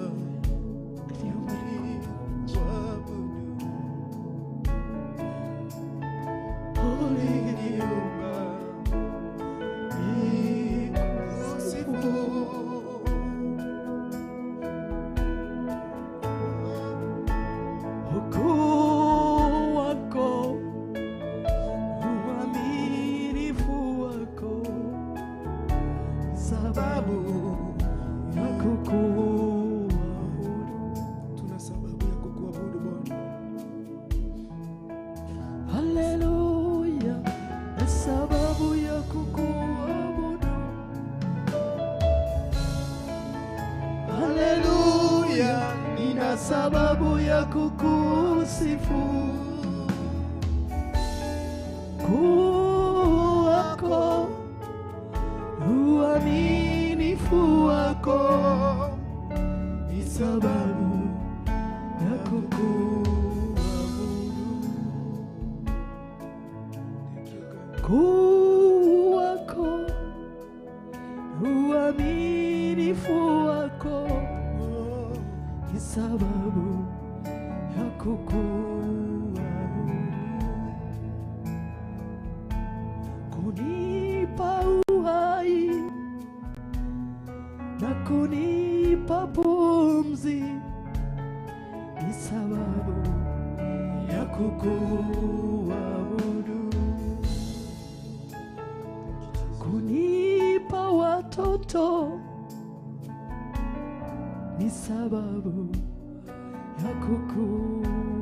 kuabudu. Uliniumba nikusifu. Ukuu wako, uaminifu wako, sababu ya kukuabudu. Tuna sababu ya kukuabudu Bwana. Haleluya, na sababu ya kukuabudu. Haleluya, nina sababu ya kukusifu. Ukuu wako, uaminifu wako ni sababu ya kukuabudu. Ukuu wako, uaminifu wako ni sababu ya kukuabudu. Kunipa uhai na kunipa pumzi ni sababu ya kukuabudu. Kunipa watoto ni sababu ya kukuabudu.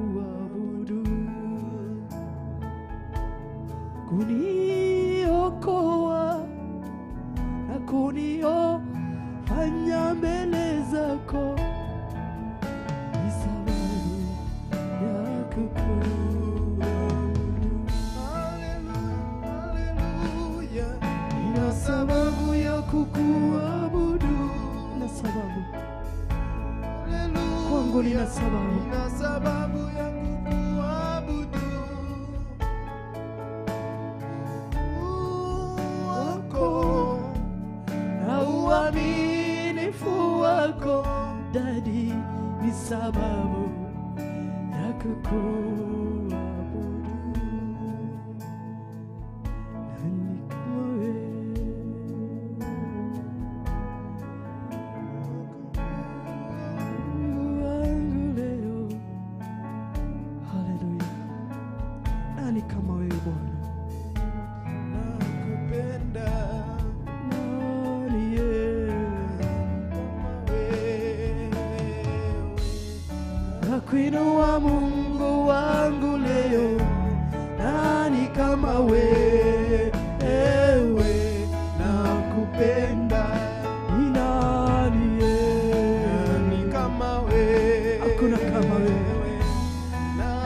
Kuniokoa na kuniofanya mbele zako ni sababu ya kukuabudu. Haleluya, nina sababu ya kukuabudu. Na sababu kwangu, nina sababu ya kukuabudu. Wako na uaminifu wako Daddy ni sababu ya kukuabudu. Nani kama wewe? Wangu leo. Haleluya, nani kama wewe Bwana? Nakupenda. Nani nakuinua Mungu wangu leo, nani kama wewe? Nakupenda. Ni nani kama wewe? Hakuna kama wewe.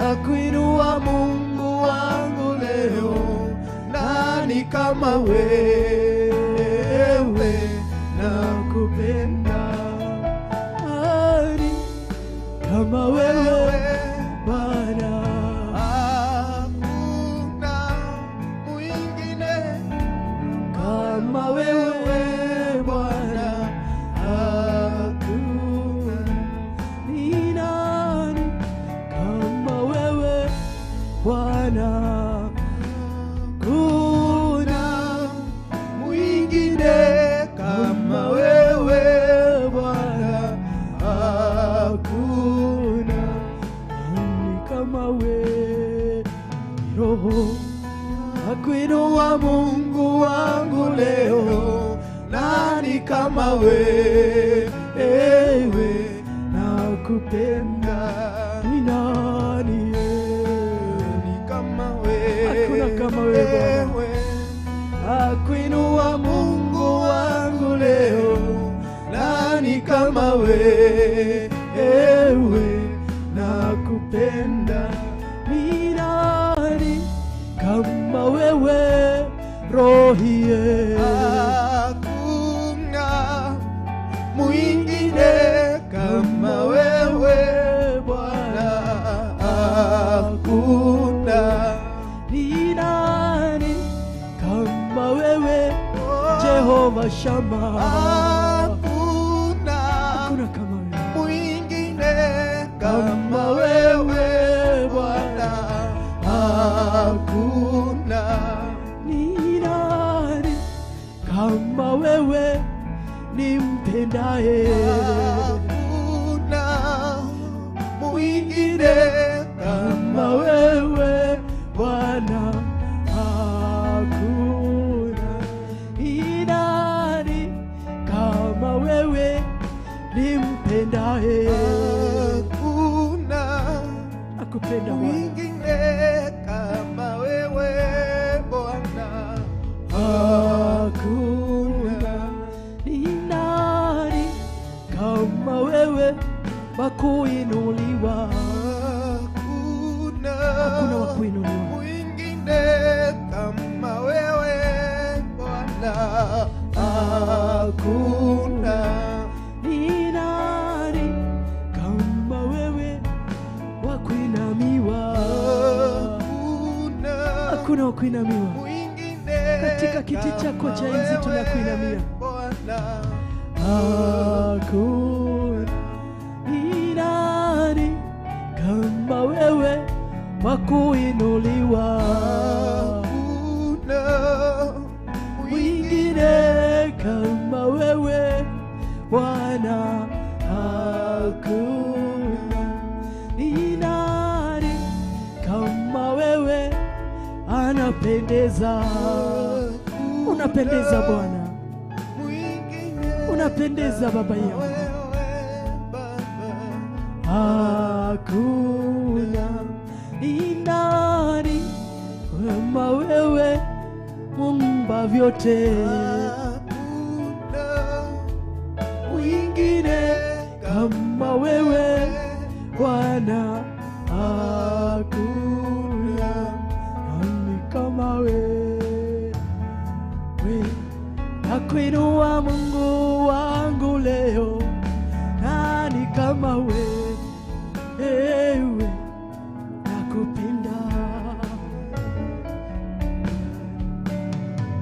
Nakuinua Mungu wangu leo, nani kama wewe? Mungu wangu leo, nani kama wewe? Nakupenda. Ni nani kama wewe? Hakuna kama wewe Bwana. Nakuinua Mungu wangu leo, nani kama wewe? Nakupenda. Ni nani kama wewe Rohie? Hakuna mwingine kama wewe Bwana, hakuna. Ni nani kama wewe Jehova Shama? Hakuna kama wewe mwingine kama wewe Bwana, hakuna. Ni nani kama wewe nimpendaye? Hakuna mwingine kama wewe Bwana, hakuna. Ni nani kama wewe nimpendaye? Hakuna nakupenda mwingine kama wewe Bwana, hakuna. Ni nani kama wewe wakuinuliwa? Hakuna wakuinuliwa mwingine kama wewe Bwana, hakuna. Ni nani kama wewe wakuinamiwa? Hakuna wakuinamiwa katika kiti chako cha enzi, tunakuinamia. Hakuna. Ni nani kama wewe wakuinuliwa? Hakuna mwingine kama wewe Bwana, hakuna. Ni nani kama wewe anapendeza? Unapendeza Bwana, unapendeza Baba yangu. Hakuna. Ni nani kama wewe Muumba vyote? Mwingine kama wewe Bwana, hakuna. Nani kama wewe? Nakuinua Mungu wangu leo, nani kama wewe? Nakupenda.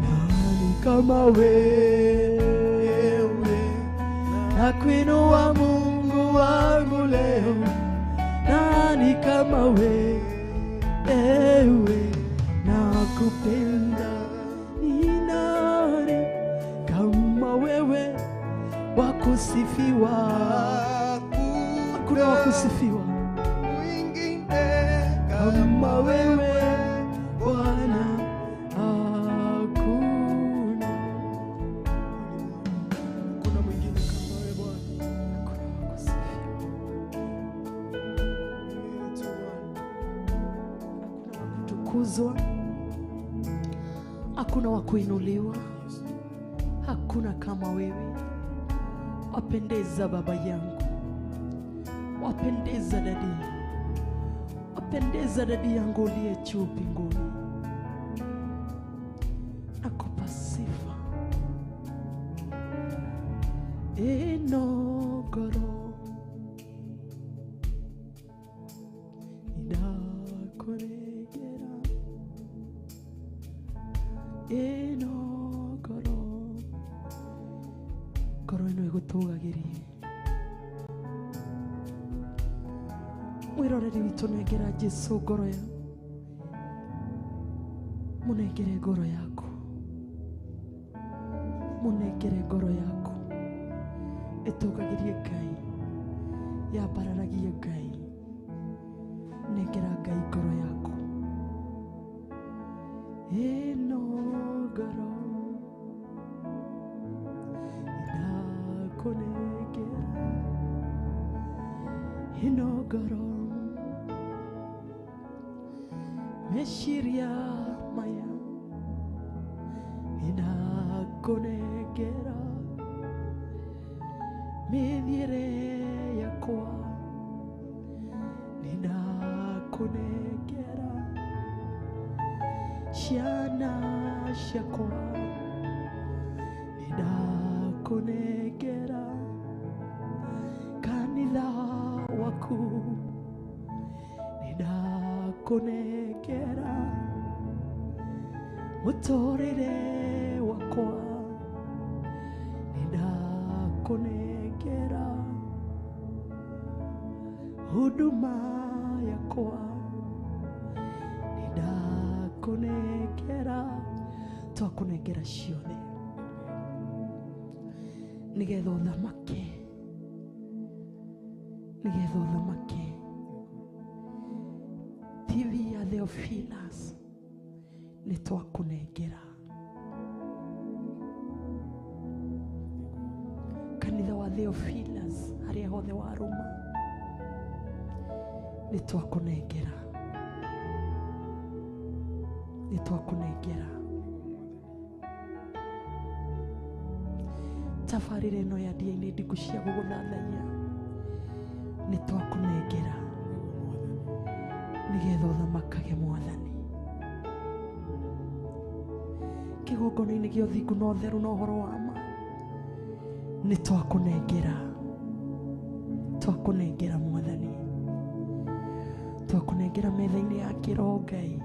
Nani kama wewe? Nakuinua Mungu wangu leo, nani kama wewe? Nakupenda. Ni nani kama wewe wakusifiwa? Hakuna wakusifiwa kama wewe Bwana, hakuna. Hakuna mwingine kama wewe Bwana, hakuna wakutukuzwa, hakuna wakuinuliwa, hakuna kama wewe. Wapendeza Baba yangu, wapendeza dadi, wapendeza dadi yangu uliye juu mbinguni. Nakupa sifa enogoro idakoregera enogoro ngoro ino igutũgagĩrie. Mwiroreri witũ nengera Jesu ngoro ya munengere ngoro yako, munengere ngoro yako ĩtũgagĩrie Ngai, yambararagie Ngai. Nengera Ngai ngoro yako ĩno ngoro meciria maya ninakunengera mithiĩre yakwa ninakunengera ciana ciakwa ninakunengera kanitha waku ninakunengera mũtũrĩre wakwa ninakunengera huduma yakwa ninakunengera twakunengera ciothe nigetha ũthamake nigetha ũthamake TV ya Theophilus nĩ twakunengera kanitha wa Theophilus harĩa hothe warũma nĩ twakunengera nĩ twakunengera tabarĩra ĩno ya ndia-inĩ ndingu cia gũgũthathaiya nĩ twakunengera nigetha ũthamakage Mwathani kĩgongona-inĩ gĩa ũthingu na ũtheru na ũhoro wa ma nĩ twakunengera Mwathani twakunengera metha-inĩ ya kĩroho Ngai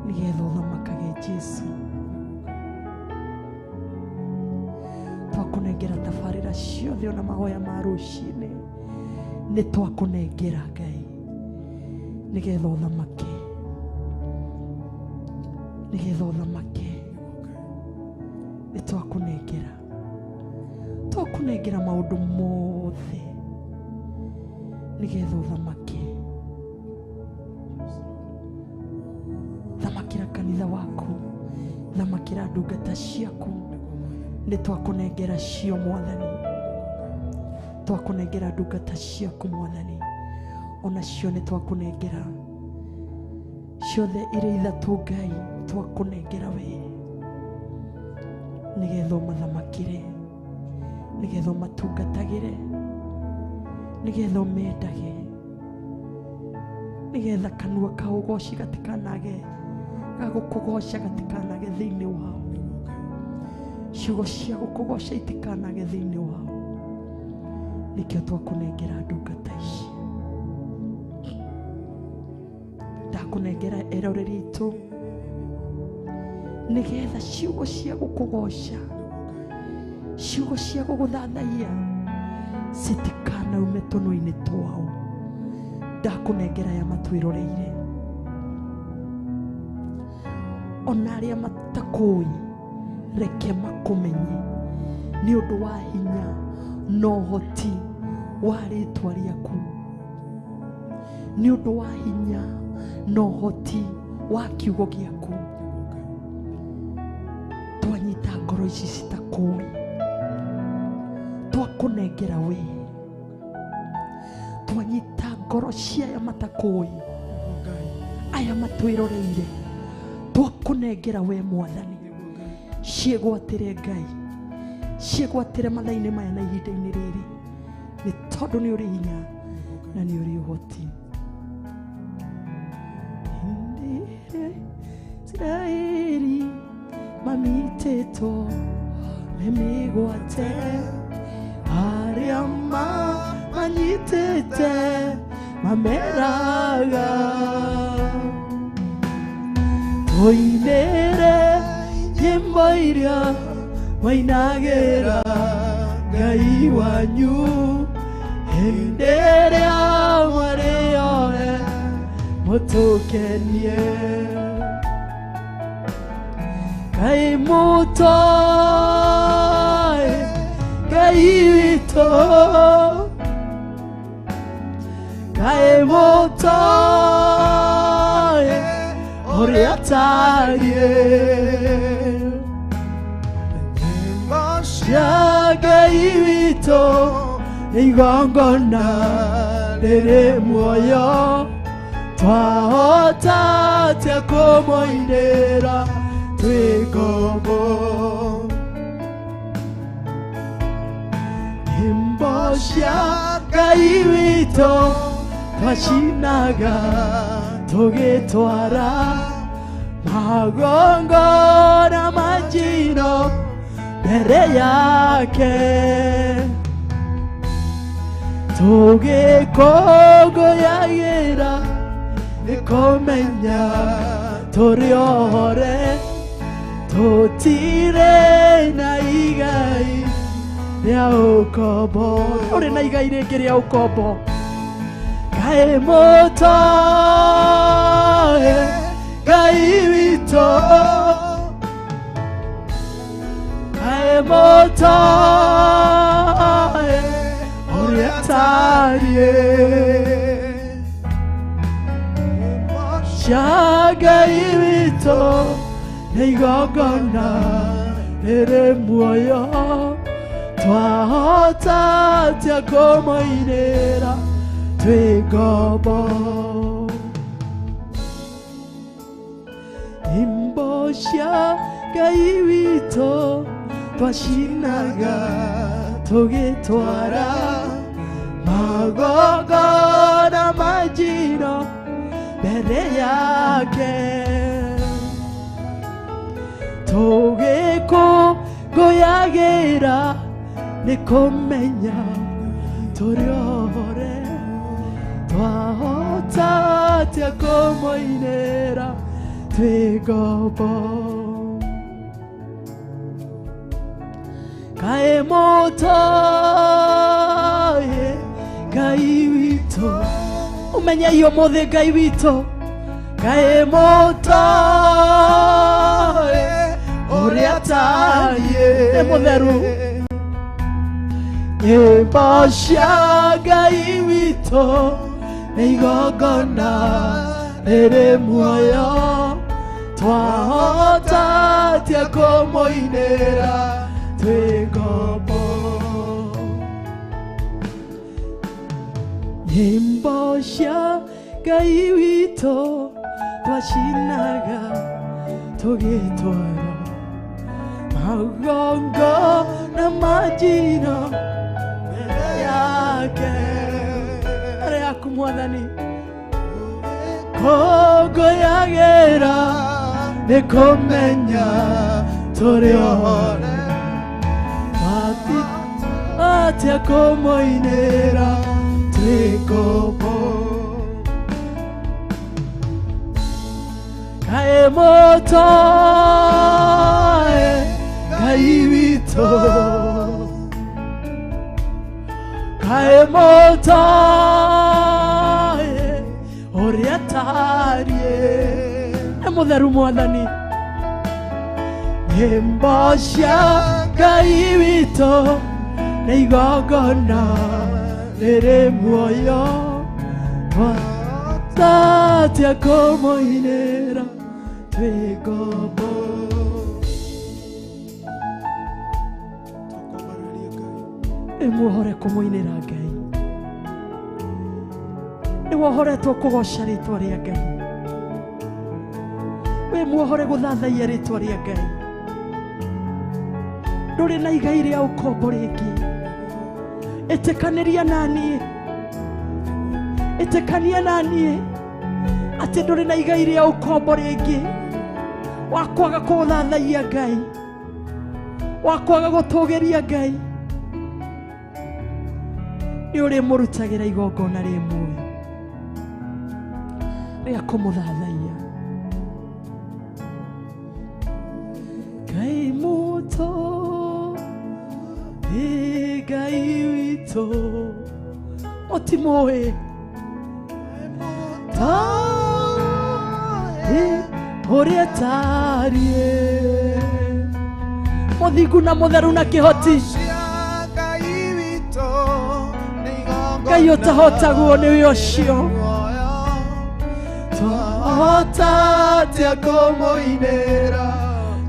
nigetha ũthamakage Jesu twakunengera tabarĩra ciothe ona mahoya ma rũciinĩ nĩ twakunengera Ngai nigetha ũthamake nigetha ũthamake nĩ twakunengera maũndũ mothe nigetha ũthamake thamakĩra kanitha waku thamakĩra ndungata ciaku nĩ twakunengera cio Mwathani twakunengera ndungata ciaku Mwathani ona cio nĩ twakunengera ciothe irĩ ithatũ Ngai twakunengera we nigetha ũmathamakĩre nigetha ũmatungatagĩre nigetha ũmendage nigetha kanua ka ũgoci gatikanage gagũkũgoca gatikanage thĩinĩ wao ciugo cia gũkũgoca itikanage thĩinĩ wao nĩkĩo twakunengera ndungata ici ndakunengera eroreri itũ nigetha ciugo cia gũkũgoca ciugo cia gũgũthathaiya citikaume tũnua-inĩ twao ndakunengera aya matwĩroreire ona arĩa matakũĩ reke makũmenye nĩ ũndũ wa hinya na ũhoti wa rĩĩtwa rĩaku nĩ ũndũ wa hinya na ũhoti wa kiugo gĩaku twanyita ngoro ici citakũĩ twakunengera we twanyita ngoro cia aya matakũĩ aya matwĩroreire twakunengera we Mwathani ciĩgwatĩre Ngai ciĩgwatĩre mathaa-inĩ maya na ihinda-inĩ rĩrĩ nĩ tondũ nĩ ũrĩ hinya na nĩ ũrĩ ũhoti Israeli mamitĩtwo memĩgwate arĩa manyitĩte mameraga tũinĩre nyĩmbo iria wainagĩra Ngai wanyu hĩndĩ ĩrĩa marĩoe mũtũkenie Ngai mũtoĩ Ngai witũ Ngai mũtoĩ ũrĩa tariĩ cia Ngai witũ nĩ igongona rĩrĩ muoyo twahota atĩa kũmũinĩra twĩ ngombo nyĩmbo cia Ngai witũ twacinaga tũgĩtwara magongona ma njino mbere yake tũgĩkũngũyagĩra nĩ kũmenya tũrĩ ohore tũtirĩ na igai rĩa ũkombo tũrĩ na igai rĩngĩ rĩa ũkombo kaĩ mũtoĩ Ngai witũ kaĩ mũtoĩ ũrĩa tariĩ cia Ngai witũ nĩ igongona rĩrĩ muoyo twahota atĩa kũmũinĩra twĩ ngombo nyĩmbo cia Ngai witũ twacinaga tũgĩtwara magongona ma njino mbere yake tũgĩkũngũyagĩra nĩ kũmenya tũrĩ ohore twahota atĩa kũmũinĩra twĩ ngombo kaĩ mũtoĩ Ngai witũ umenya iyo mũthĩ Ngai witũ kaĩ mũtoĩ ũrĩa tariĩ nĩ mũtheru nyĩmbo cia Ngai witũ nĩ igongona rĩrĩ muoyo twahota atĩa kũmũinĩra twĩ ngombo nyĩmbo cia Ngai witũ twacinaga tũgĩtwara magongona ma njino mbere yake mbere yaku Mwathani kũngũyagĩra nĩ kũmenya tũrĩ ohore atĩa kũmũinĩra twĩ ngombo kaĩ mũtoĩ Ngai witũ kaĩ mũtoĩ ũrĩa tariĩ nĩ mũtheru Mwathani nyĩmbo cia Ngai witũ nĩ igongona rĩrĩ muoyo twahota atĩa kũmũinĩra twĩ ngombo ĩmuohore kũmũinĩra Ngai nĩwohoretwo kũgoca rĩtwa rĩa Ngai we muohore gũthathaiya rĩtwa rĩa Ngai ndũrĩ na igai rĩa ũkombo rĩngĩ ĩtĩkanĩria naniĩ ĩtĩkania naniĩ atĩ ndũrĩ na igai rĩa ũkombo rĩngĩ wakwaga kũgũthathaiya Ngai wakwaga gũtũgĩria Ngai nĩ ũrĩ mũrutagĩra igongona rĩmwe rĩa kũmũthathaiya Ngai mũto Ngai witũ ũtimũĩ ũrĩa tariĩ mũthingu na mũtheru na kĩhoti Ngai ũtahotaguo nĩwe ũcio twahota atĩa kũmũinĩra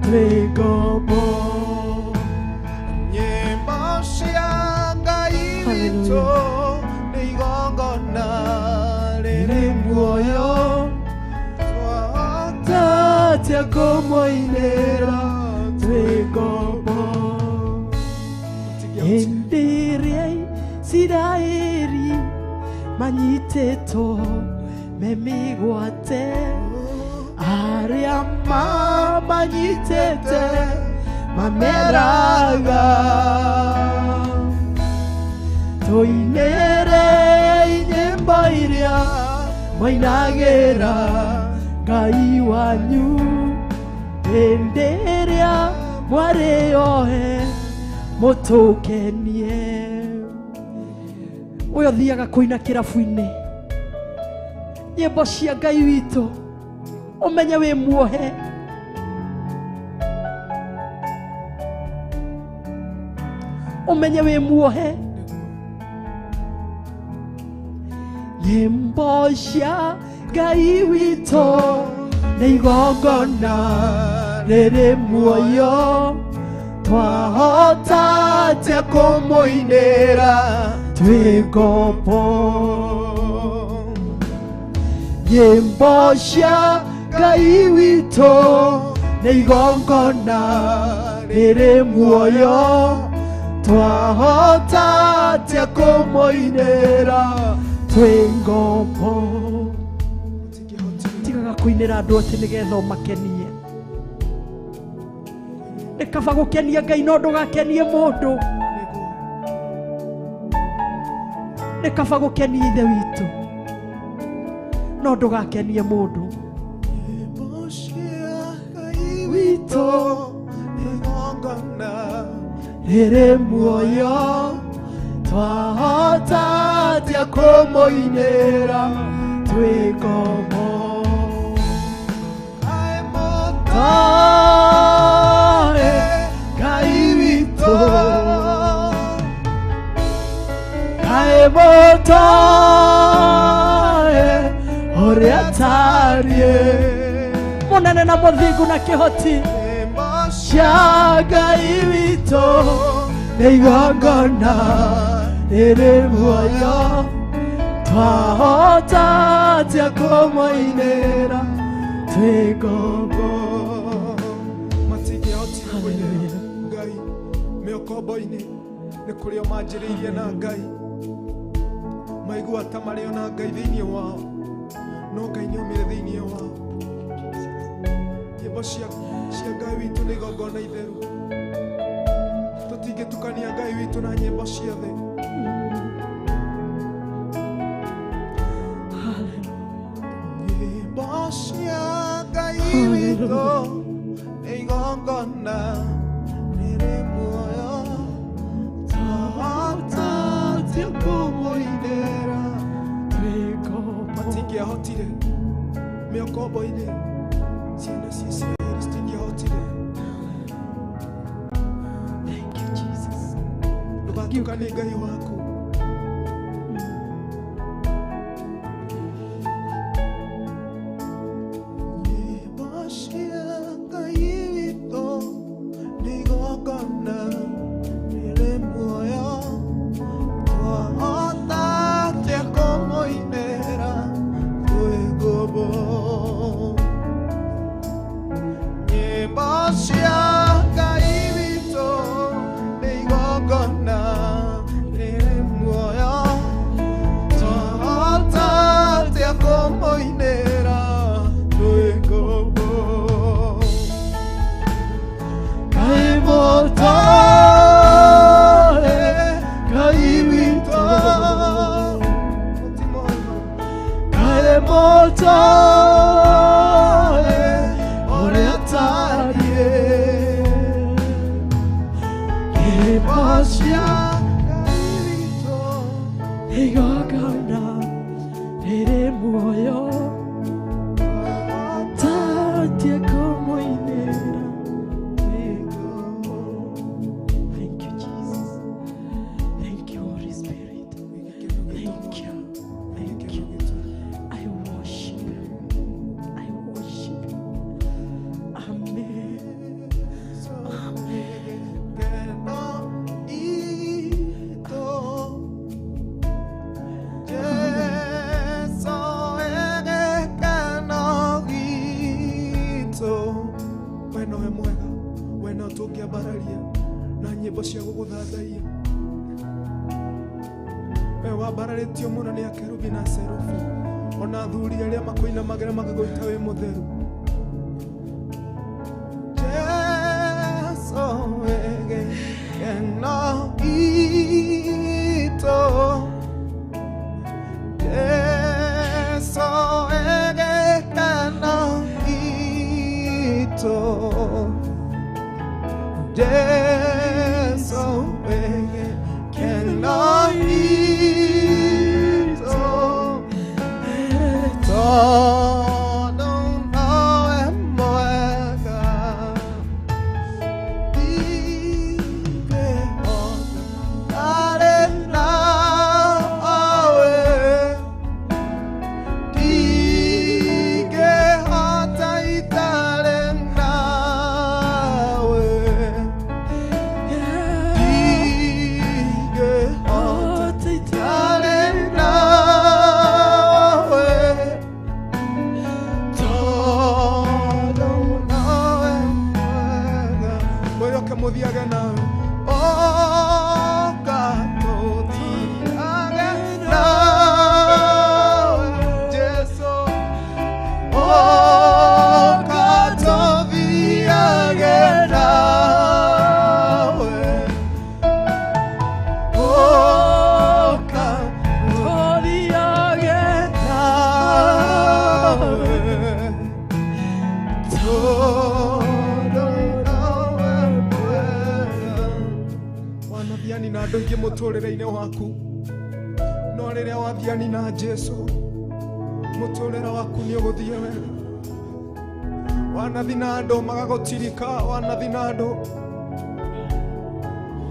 twĩ ngombo nyĩmbo cia Ngai witũ nĩ igongona muoyo Tatia como inera Twegombo Endirei Siraeri Manyiteto Memiguate Ariama Manyitete Mameraga Toinere Inyembairia Mainagera Gai wanyu Enderia Mware ohe Motokenie Uyo thiaga kuina kirabu-ini Nyimbo cia Ngai witũ Umenye wi muohe Umenye wi muohe Nyimbo cia Ngai witũ nĩ igongona rĩrĩ muoyo twahota atĩa kũmũinĩra twĩ ngombo nyĩmbo cia Ngai witũ nĩ igongona rĩrĩ muoyo twahota atĩa kũmũinĩra twĩ ngombo tigaga kuinĩra andũ atĩ nĩgetha ũmakenie nĩ kaba gũkenia Ngai no ndũgakenie mũndũ nĩ kaba gũkenia ithe witũ no ndũgakenie mũndũ witũ rĩrĩ muoyo twahota atĩa kũmũinĩra twĩ ngombo Ngai witũ Ngai mũtoe ũrĩa tariĩ mũnene na mũthingu na kĩhoti cia Ngai witũ nĩ igongona rĩrĩ muoyo twahota atĩa kũmũinĩra twĩ ngombo matingĩhotire kũinĩra Ngai mĩkombo-inĩ nĩ kũrĩa manjĩrĩirie na Ngai maigua ta marĩ na Ngai thĩinĩ wao no Ngai nĩaumire thĩinĩ wao nyĩmbo cia Ngai witũ nĩ igongona itheru tũtingĩtukania Ngai witũ na nyĩmbo ciothe nyĩmbo cia Ngai witũ nĩ igongona rĩrĩ muoyo twahota atĩa kũmũinĩra twĩ ngombo matingĩahotire mĩkombo-inĩ ciana cia Isiraeli citingĩahotire ndũgatukanie Ngai waku wararetio muno ni akerubi na serufu ona thuri aria makoina magera magagoita we mutheru Jesu wege eno ito Jesu wege eno ito Jesu wege eno ito todo no es muega Ike oda arena awe Ike hata itarena awe Ike hata itarena awe todo no es muega Voy a que modiaga nawe Oh, gato diaga nawe Jesu Oh, gato diaga nawe Oh, gato diaga nawe Todo nawe mwega Wanathiani na andũ aingĩ mũtũrĩre-inĩ waku no rĩrĩa wathiani na Jesu mũtũrĩre waku nĩ ũgũthiĩ wega wanathi na andũ magagũtirika wanathi na andũ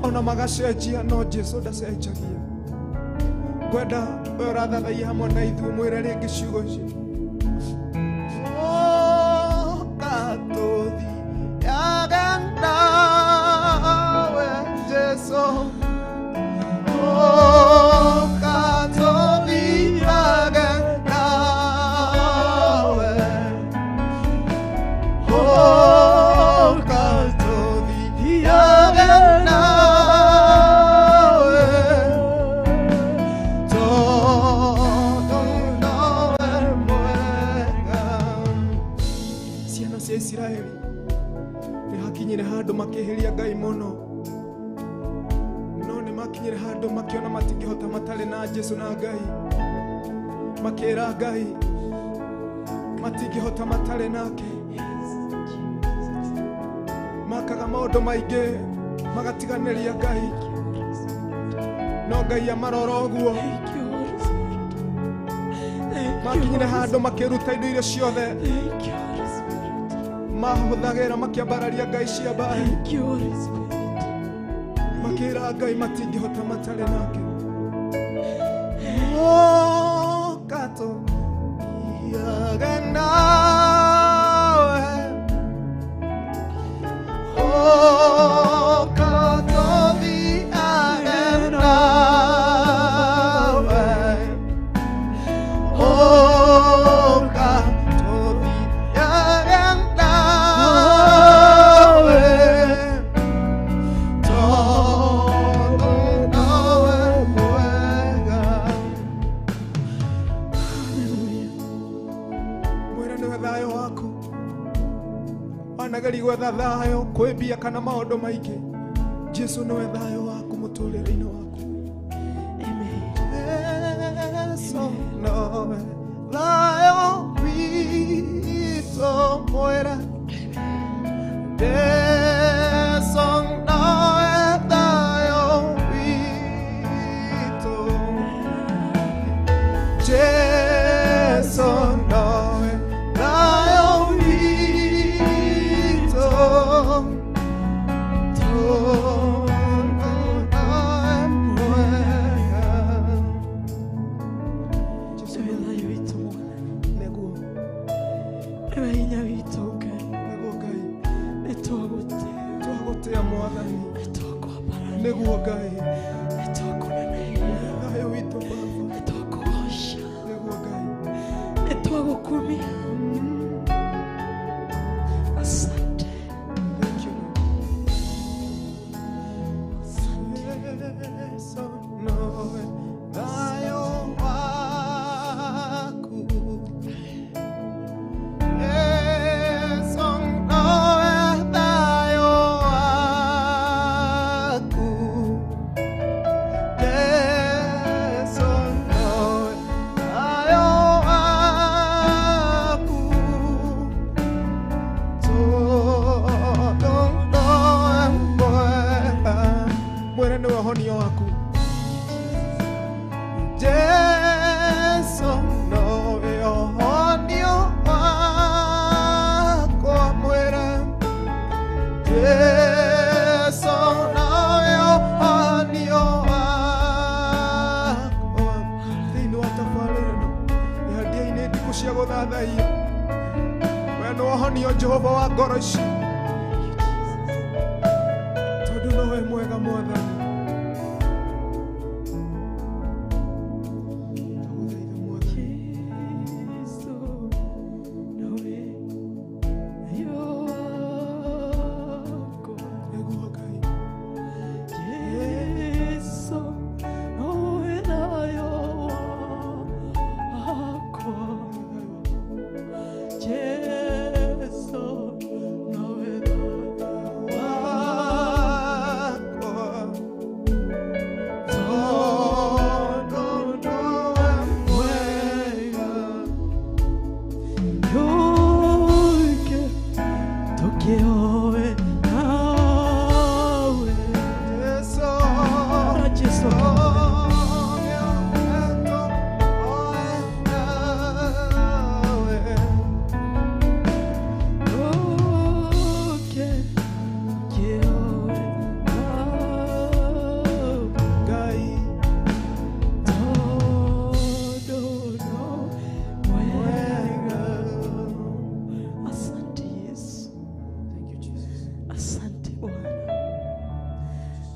ona magacenjia no Jesu ndacenjagia ngwenda we ũrathathaia hamwe na ithuĩ mwĩre rĩngĩ ciugo ici Oh, gatũthiaga nawe Jesu Oh, gatũthiaga nawe Oh, gatũthiaga nawe todo nawe mwega ciana cia Isiraeli nĩ hakinyire handũ makĩhĩria Ngai mũno no nĩ makinyire handũ makĩona matingĩhota matarĩ na Jesu na Ngai makĩra Ngai matingĩhota matarĩ nake makaga maũndũ maingĩ magatiganĩria Ngai no Ngai amarora ũguo makinyire handũ makĩruta indo iria ciothe mahũthagĩra makĩambararia Ngai cia Baali makĩra Ngai matingĩhota matarĩ nake Oh, gatũthiaga nawe Oh, gatũthiaga nawe Oh, gatũthiaga nawe todo nawe mwega mwĩre nĩwe thayũ waku wanageri gwetha thayũ kwĩmbia kana maũndũ maingĩ Jesu nĩwe thayũ waku mũtũrĩre-inĩ waku Jesu nowe thayũ witũ mwĩre Jesu nowe thayũ witũ Jesu nowe thayũ witũ todo nawe mwega Jesu nĩwe thayũ witũ nĩguo nĩwe hinya witũ Ngai nĩguo Ngai nĩtwagũtĩa Mwathani nĩguo Ngai nĩtwakũmenya thayũ witũ Baba nĩtwakũgoca nĩguo Ngai nĩtwagũkumia Asante Thank you Asante Yesu nowe thayũ ciaku cia gũthathaiyo. We nĩ wohonio Jehova wa ngoro ici, tondũ nowe mwega Mwathani.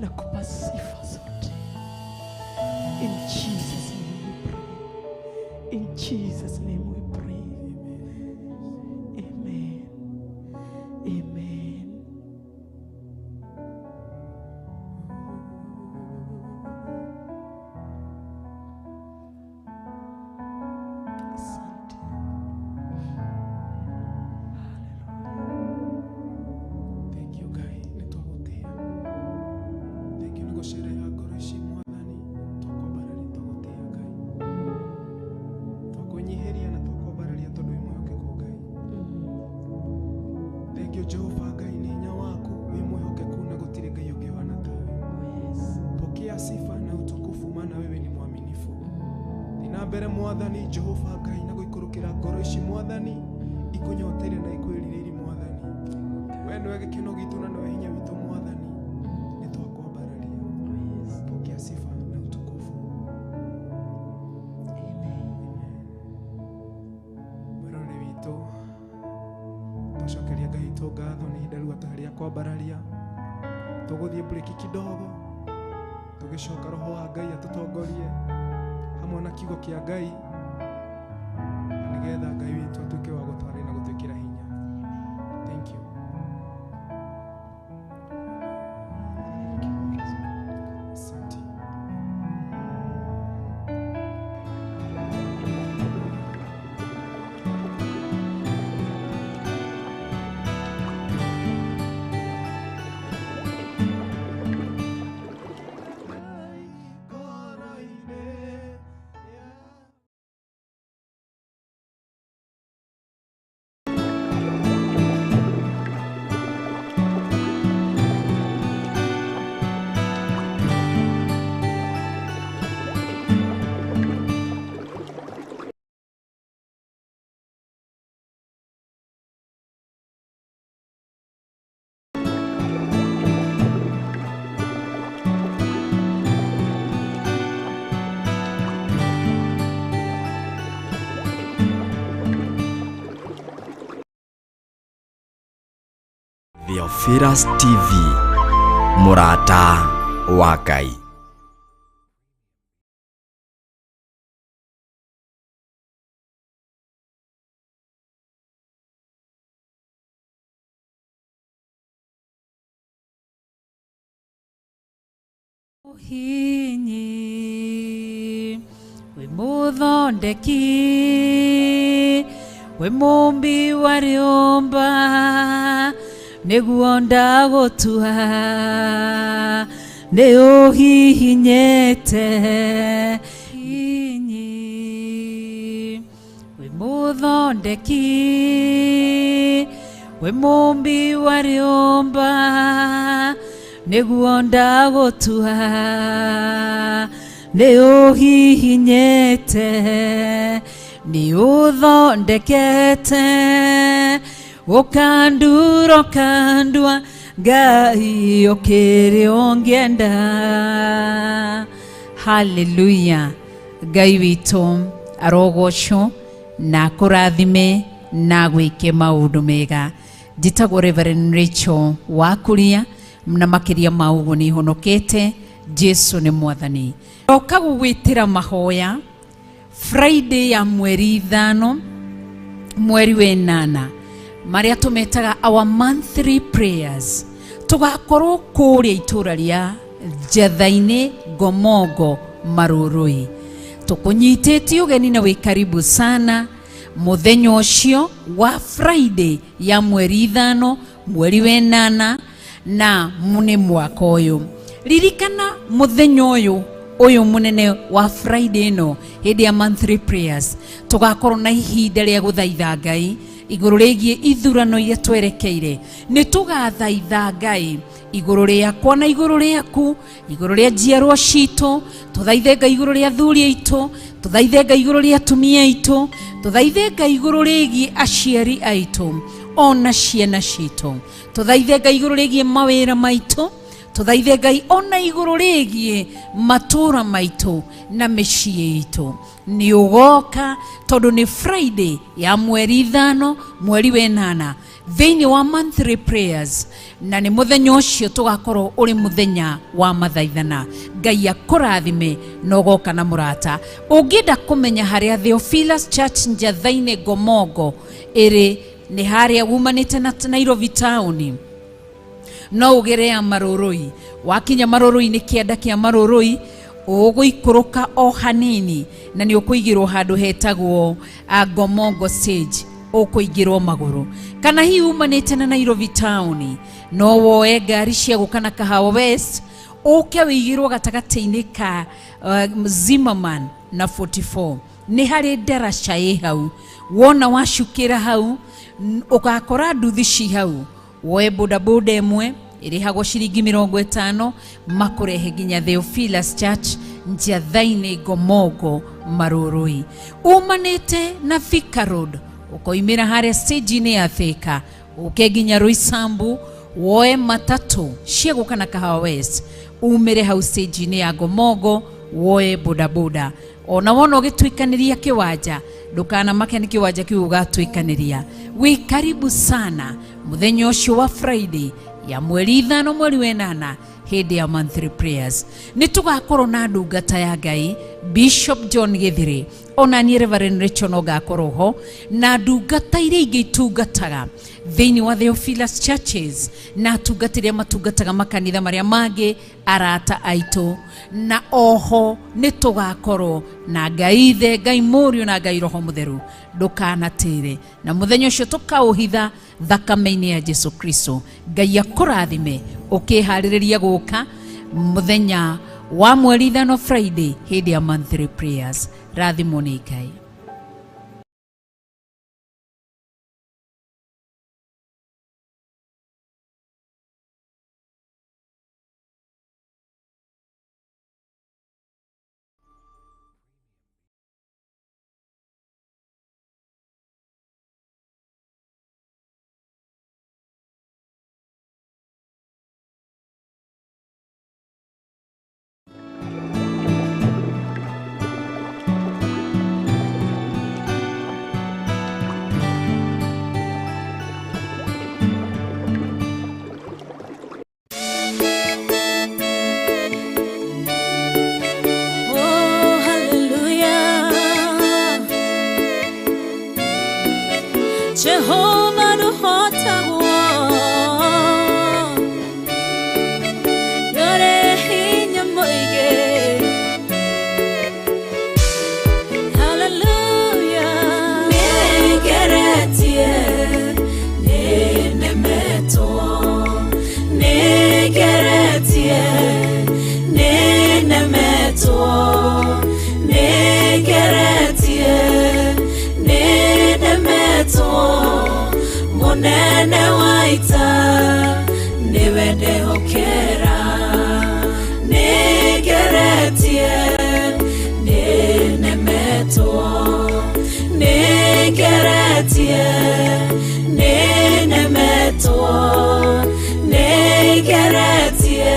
Nakupa sifa zote. In Jesus' name we pray. In Jesus' name we pray. Amen. Amen. Asante. Thank you, Ngai, nĩtũgũtĩa. Thank you nĩgũcereha ngoro ici Mwathani, tũkwambarĩria tũgũtĩa Ngai. Twakwĩnyihĩria na twakwambarĩria tondũ wĩ mwĩhokeku Ngai. Thank you Jehova Ngai, nĩ hinya waku wĩ mwĩhokeku na gũtirĩ Ngai ũngĩhana tawe. Pokea sifa na utukufu maana wewe ni mwaminifu. Thina mbere Mwathani Jehova Ngai na gũikũrũkĩra ngoro ici Mwathani, ikunyoteire na ikwĩrirĩri Mwathani. We nĩwe gĩkeno gitũ na nĩwe hinya witũ Mwathani, nĩtwakwambarĩria. Pokea sifa na utukufu. Mwĩrore witũ, twacokeria Ngai witũ ngatho nĩ ihinda rĩu atarĩ kwambararia. Tũgũthiĩ break kidogo, tũgĩcoka Roho wa Ngai atũtongorie hamwe na kiugo kĩa Ngai, na nĩgetha Ngai witũ atuĩke wa gũtwarĩra na gũtwĩkĩra hinya. Thank you. Asante. Theophilus TV, mũrata wa Ngai. Hinyi we muthondeki we mumbi wa rĩũmba nĩguo ndagũtua nĩ ũhihinyĩte. Hinyi we muthondeki we mumbi wa rĩũmba nĩguo ndagũtua nĩ ũhihinyĩte. Nĩ ũthondekete ũkandura ũkandua Ngai ũkĩrĩ ũngĩenda. Haleluya. Ngai witũ arogocwo na kurathime na gwike maundu mega. Njitagwo Reverend Rachel Wakuria, na makiria maugo ni honokete. Jesu ni mwathani. Oka gugwitira mahoya Friday ya mweri 5 mweri wa 8 maria tumetaga our monthly prayers. Tugakorwo kuria itura ria Njathaini Gomogo Marurui. Tukunyitete ugeni na wikaribu sana muthenya ucio wa Friday ya mweri 5 mweri wa 8 na mune mwaka uyu. Ririkana muthenya uyu munene wa Friday no hindi ya monthly prayers tugakorwo na ihinda ria guthaitha Ngai iguru rigie ithurano iria twerekeire. Ni tugathaitha Ngai iguru riakwa na iguru riaku, iguru ria njiarwa citu, tuthaithe Ngai iguru ria athuri aitu, tuthaithe Ngai iguru ria atumia aitu, tuthaithe Ngai iguru rigie aciari aitu ona ciana citu, tuthaithe Ngai iguru rigie mawira maitu, tuthaithe Ngai ona iguru rigie matura maitu na micii itu. Ni ugoka tondu ni Friday ya mweri 5 mweri wa 8 thiini wa monthly prayers, na ni muthenya ucio tugakorwo uri muthenya wa mathaithana. Ngai akurathime no goka na murata. Ungienda kumenya haria Theophilus Church Njathaini Gomogo iri ni haria wumanite na Nairobi town, no ugerea Marurui. Wakinya Marurui ni kianda kia Marurui uguikuruka o hanini na ni ukuigirwo handu hetagwo Gomogo stage, ukuigirwo maguru. Kana hii umanite na Nairobi town no woe ngari cia gukana Kahawa West uke wigirwo gatagati-ini ka Zimmerman na 44. Ni hari ndaraca i hau, wona wacukira hau ugakora nduthi ci hau, woe bodaboda emwe irihagwo ciringi 50 makurehe nginya Theophilus Church Njathaini Gomogo Marurui. Umanite na Thika Road ukoimira haria stage-ini ya Thika uke nginya Roysambu, woe matatu cia gukana Kahawa West umire hau stage-ini ya Gomogo, woe bodaboda. Ona wona ugitwikaniria kiwanja ndukana make ni kiwanja kiu ugatwikaniria. Wi karibu sana muthenya ucio wa Friday ya mweri 5 mweri wa 8 hindi ya monthly prayers. Ni tugakorwo na ndungata ya Ngai Bishop John Githiri, ona ni Reverend Rachel no gakorwo ho, na ndungata iria ingi tungataga thiini wa Theophilus Churches na tungatiria matungataga makanitha maria mangi arata aitu. Na oho ni tugakorwo na Ngai Ithe, Ngai Murio na Ngai Roho Mutheru. Ndukanatire na muthenya ucio tukauhitha thakame-ini ya Jesu Kristo. Ngai akurathime ukihaririria guka muthenya wa mweri 5 Friday hindi ya monthly prayers. Rathimo ni Ngai. Jehovah no hotagwo yore hinya moige. Hallelujah. Negeretie nenemeto, negeretie nenemeto, negeretie nenemeto. Monene waita niwende hokera, negeretie nenemeto, negeretie nenemeto, negeretie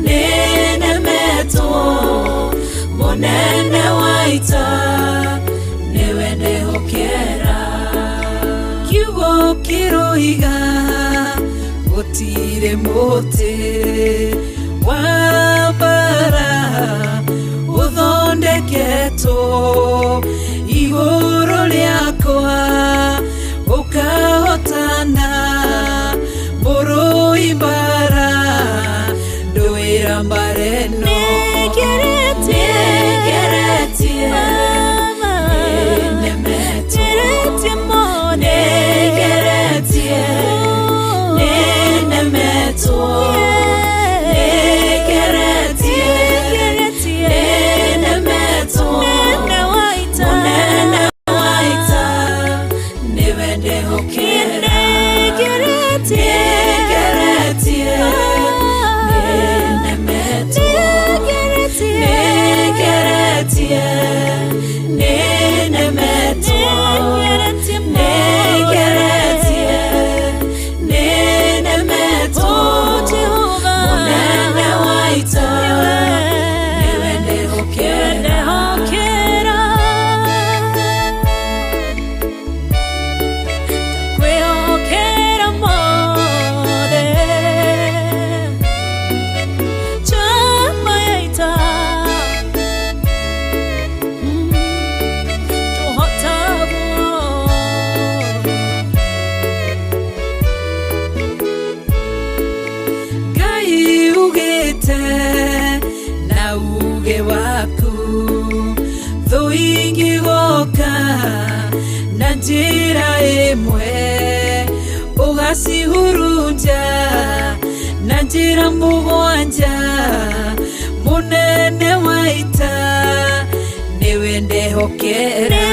nenemeto. Monene waita niwende hokera. iga gutire muti wambara uthondeketwo iguru riakwa ukahotana mburu imbara nduira mbareno njira imwe ugacihurunja na njira mugwanja munene waita niwe ndehokera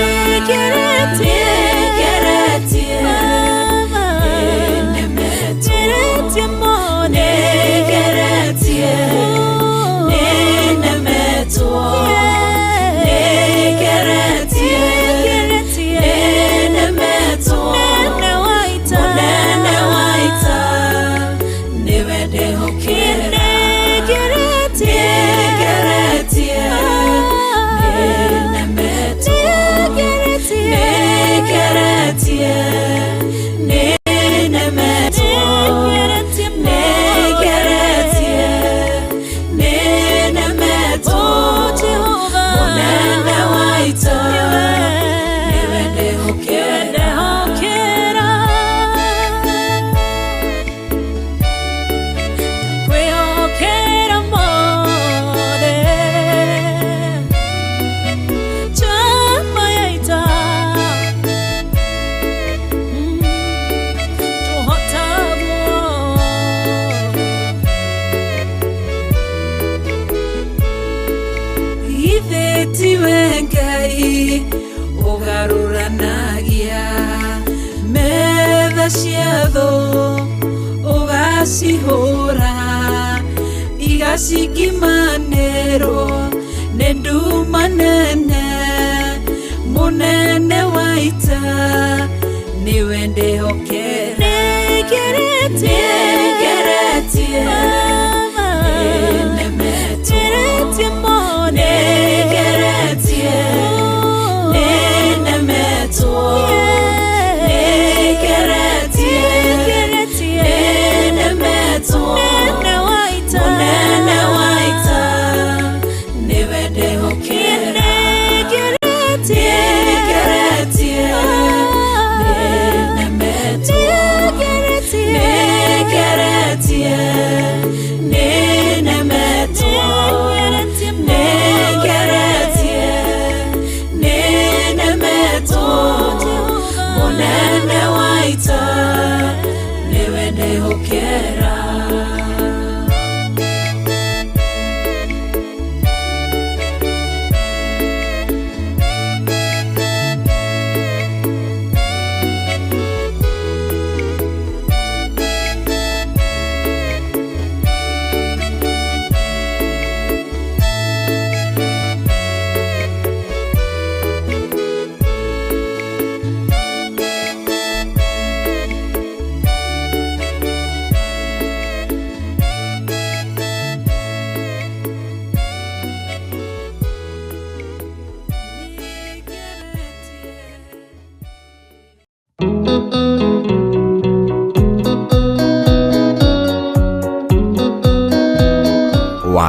Sihora igasikimanero nendumanene munene waita niwe ndehokera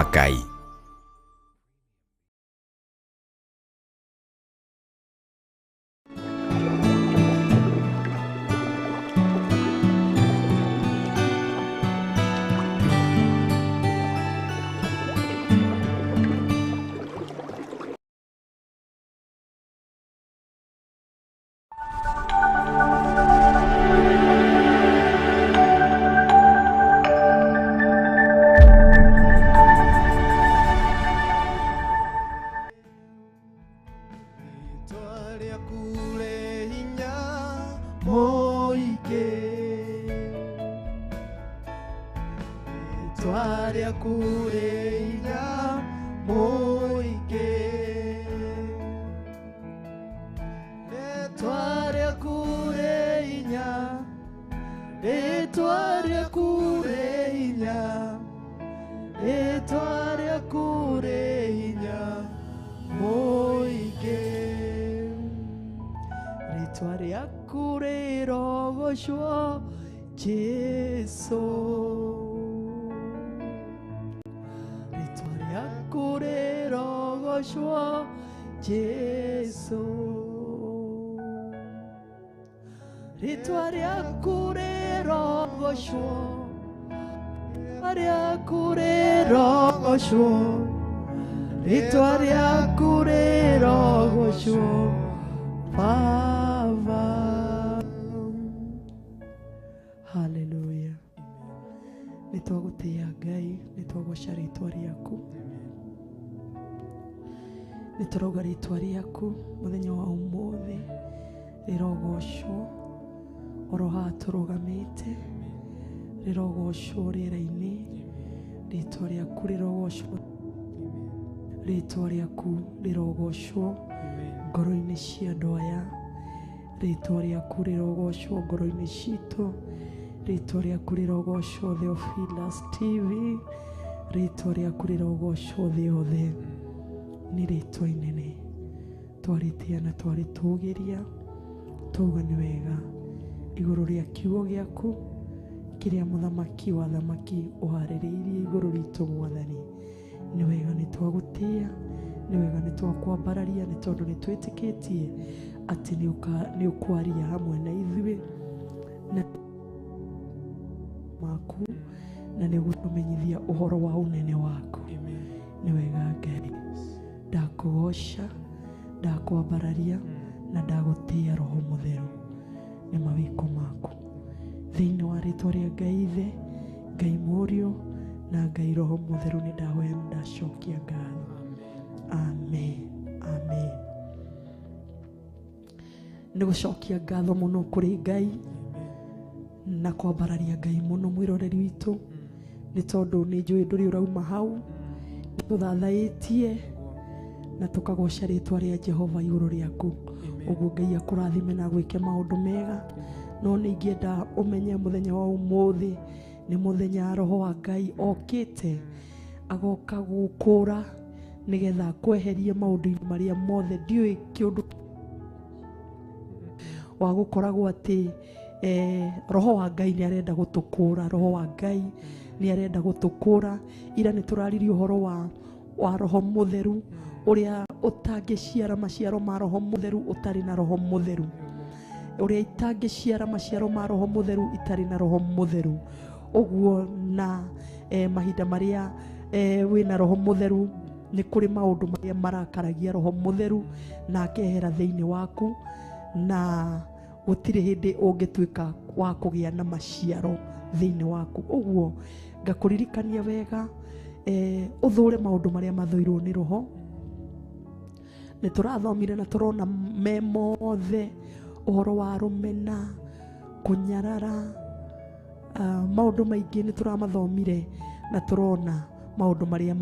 wa Ngai. Twaria kure hinya moike, twaria kure hinya moike, twaria kure hinya, twaria kure hinya, twaria kure hinya moike. Ritwa rĩaku rĩrogocwo Jesũ, ritwa rĩaku rĩrogocwo Jesũ, ritwa rĩaku rĩrogocwo, rĩaku rĩrogocwo, ritwa rĩaku rĩrogocwo Baba. Hallelujah. Nitwagutia Ngai, nitwagoca ritwa rĩaku, nitũrauga ritwa rĩaku mũthenya wa ũmũthĩ rĩrogocwo oro haha tũrũgamĩte, rĩrogocwo rĩera-inĩ, ritwa rĩaku rĩrogocwo, ritwa rĩaku rĩrogocwo ngoro-inĩ cia andũ aya, ritwa rĩaku rĩrogocwo ngoro-inĩ citũ, ritwa rĩaku rĩrogocwo Theophilus TV, ritwa rĩaku rĩrogocwo thĩ yothe. Nĩ ritwa inene twarĩtia na twarĩtũgĩria, twauga nĩ wega igũrũ rĩa kiugo gĩaku kĩrĩa mũthamaki wa thamaki ũharĩrĩirie igũrũ ritũ Mwathani. Nĩ wega nĩ twagũtĩa, nĩ wega nĩ twakwambararia, nĩ tondũ nĩ twĩtĩkĩtie atĩ nĩ ũkwaria hamwe na ithuĩ na maku, na nĩ gũtũmenyithia ũhoro wa ũnene waku. Nĩ wega Ngai, ndakũgoca, ndakwambararia na ndagũtĩa Roho Mũtheru nĩ mawĩko maku, thĩinĩ wa rĩtwa rĩa Ngai Ithe, Ngai Mũriũ na Ngai Roho Mũtheru nĩ ndahoya na ndacokia ngatho. Amen, amen. Nĩ gũcokia ngatho mũno kũrĩ Ngai na kwambararia Ngai mũno mwĩroreri witũ, nĩ tondũ nĩ njũĩ ndũrĩ ũrauma hau, nĩ tũthathaĩtie na tũkagoca rĩtwa rĩa Jehova igũrũ rĩaku. Ũguo Ngai akũrathime na gwĩke maũndũ mega, no nĩ ingĩenda ũmenye mũthenya wa ũmũthĩ nĩ mũthenya Roho wa Ngai okĩte agoka gũkũra nĩgetha kweherie maũndũ-inĩ marĩa mothe ndiũĩ kĩũndũ wa gũkoragwo atĩ Roho wa Ngai nĩ arenda gũtũkũra, Roho wa Ngai nĩ arenda gũtũkũra. Ira nĩ tũraririe ũhoro wa Roho Mũtheru ũrĩa ũtangĩciara maciaro ma Roho Mũtheru ũtarĩ na Roho Mũtheru, ũrĩa itangĩciara maciaro ma Roho Mũtheru itarĩ na Roho Mũtheru. Ũguo na mahinda marĩa wĩna Roho Mũtheru nĩ kũrĩ maũndũ marĩa marakaragia Roho Mũtheru na akehera thĩinĩ waku, na gũtirĩ hĩndĩ ũngĩtuĩka wa kũgĩa na maciaro thĩinĩ waku. Ũguo ngakũririkania wega ũthũre maũndũ marĩa mathũirwo nĩ Roho. Nĩ tũrathomire na tũrona me mothe ũhoro wa rũmena, kũnyarara, maũndũ maingĩ nĩ tũramathomire na tũrona maũndũ marĩa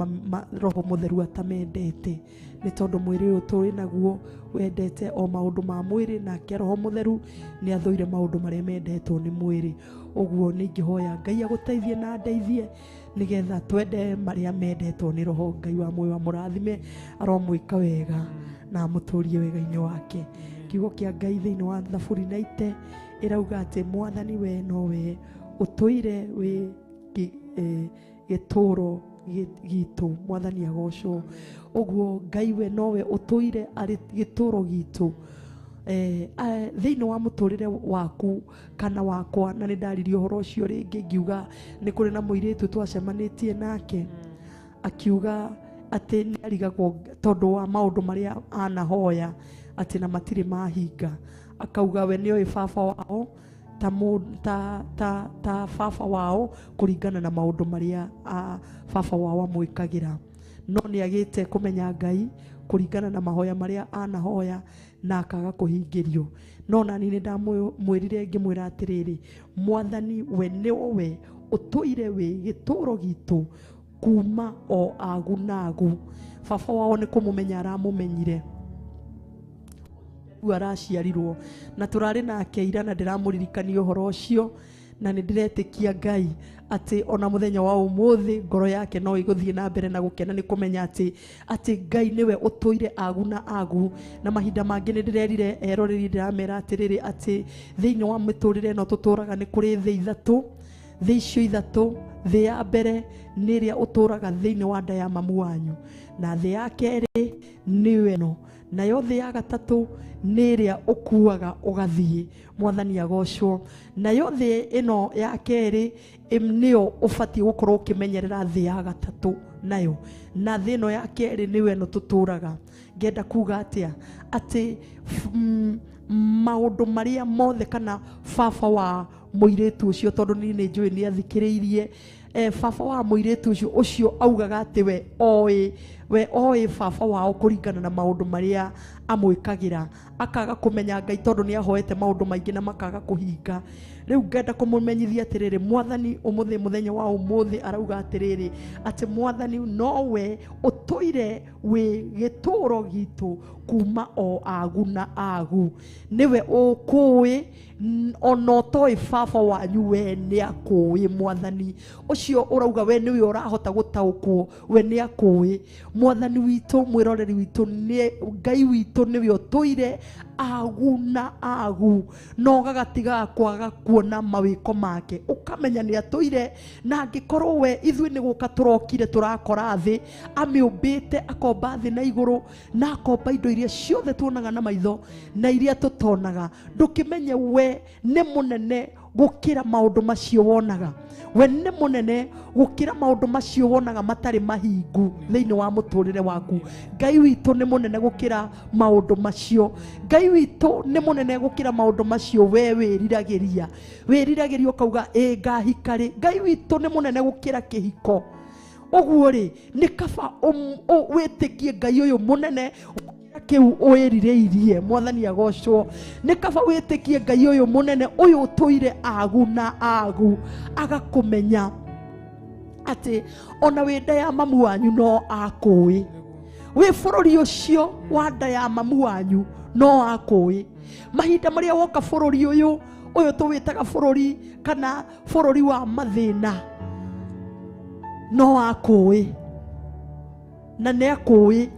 Roho Mũtheru atamendete, nĩ tondũ mwĩrĩ ũyũ tũrĩ naguo wendete o maũndũ ma mwĩrĩ, nake Roho Mũtheru nĩ athũire maũndũ marĩa mendetwo nĩ mwĩrĩ. Ũguo nĩ ingĩhoya Ngai agũteithie na ndeithie nĩgetha twende marĩa mendetwo nĩ Roho. Ngai wa muoyo amũrathime, aromwĩka wega na amũtũrie wega-inĩ wake. Kiugo kĩa Ngai thĩinĩ wa Thaburi 90 ĩrauga atĩ Mwathani we nowe ũtũire wĩ gĩtũũro gitu. Mwathani agocwo. Oguo Ngai we nowe utoire ari gituro gitu thiini wa muturire waku kana wakwa. Na ni ndaririe uhoro ucio ringi ngiuga ni kuri na muiritu twacemanitie nake akiuga ati ni arigagwo tondu wa maundu maria anahoya ati na matire mahinga. Akauga we ni oi baba wao ta baba wao kuringana na maundu maria baba wao amwikagira. No ni agite kumenya Ngai kuringana na mahoya maria anahoya na akaga kuhingirio. No nani ni ndamwirire ngimwira atiriri, Mwathani we ni we utoire we gituro gitu kuma o agu nagu. Baba wao ni kumumenya aramumenyire araciarirwo na turari nake ira na ndiramuririkania uhoro ucio. Na ni ndiretikia Ngai ati ona muthenya wa umuthi ngoro yake no iguthie na mbere na gukena ni kumenya ati Ngai niwe utoire agu na agu. Na mahinda mangi ni ndirerire eroreri ndiramera atiriri ati thiini wa miturire no tuturaga ni kuri thi ithatu. Thi icio ithatu, thi ya mbere ni ria uturaga thiini wa nda ya mamu wanyu, na thi ya keri niwe no, nayo thi ya gatatu ni ria ukuaga ugathie. Mwathani agocwo. Nayo thi ino ya keri nio ubati gukorwo ukimenyerera thi ya gatatu nayo, na thi ino ya keri niwe no tuturaga. Ngenda kuga atia ati maundu maria mothe kana baba wa muiritu ucio tondu ni njui ni athikiriirie baba wa muiritu ucio augaga ati we oi baba wao kuringana na maundu maria amwikagira. Akaga kumenya Ngai tondu ni ahoete maundu maingi na makaga kuhinga. Riu ngenda kumumenyithia atiriri, Mwathani umuthi muthenya wa umuthi arauga atiriri ati Mwathani nowe utoire we gituro gitu kuma o agu na agu. Niwe ukui ona utoi baba wanyu we ni akui. Mwathani ucio urauga we niwe urahota gutaukwo we ni akui. Mwathani witu mwiroreri witu ni Ngai witu niwe utoire agu na agu no gagatiga kwaga kuona mawiko make. Ukamenya ni atoire na angikorwo we ithui ni guka turokire turakora thi amiumbite akomba thi na iguru na akomba indo iria ciothe tuonaga na maitho na iria tutonaga. Ndukimenye we ni munene gukira maundu macio wonaga. We ni munene gukira maundu macio wonaga matari mahingu thiini wa muturire waku. Ngai witu ni munene gukira maundu macio. Ngai witu ni munene gukira maundu macio we wiriragiria ukauga ngahikari. Ngai witu ni munene gukira kihiko. Oguo ri ni kaba witikie Ngai uyu munene kiu uirireirie. Mwathani agocwo. Ni kaba witikie Ngai uyu munene uyu utoire agu na agu agakumenya ati ona we nda ya mamu wanyu no akui. We bururi ucio wa nda ya mamu wanyu no akui. Mahinda maria woka bururi uyu tuwitaga bururi kana bururi wa mathina no akui na ne akui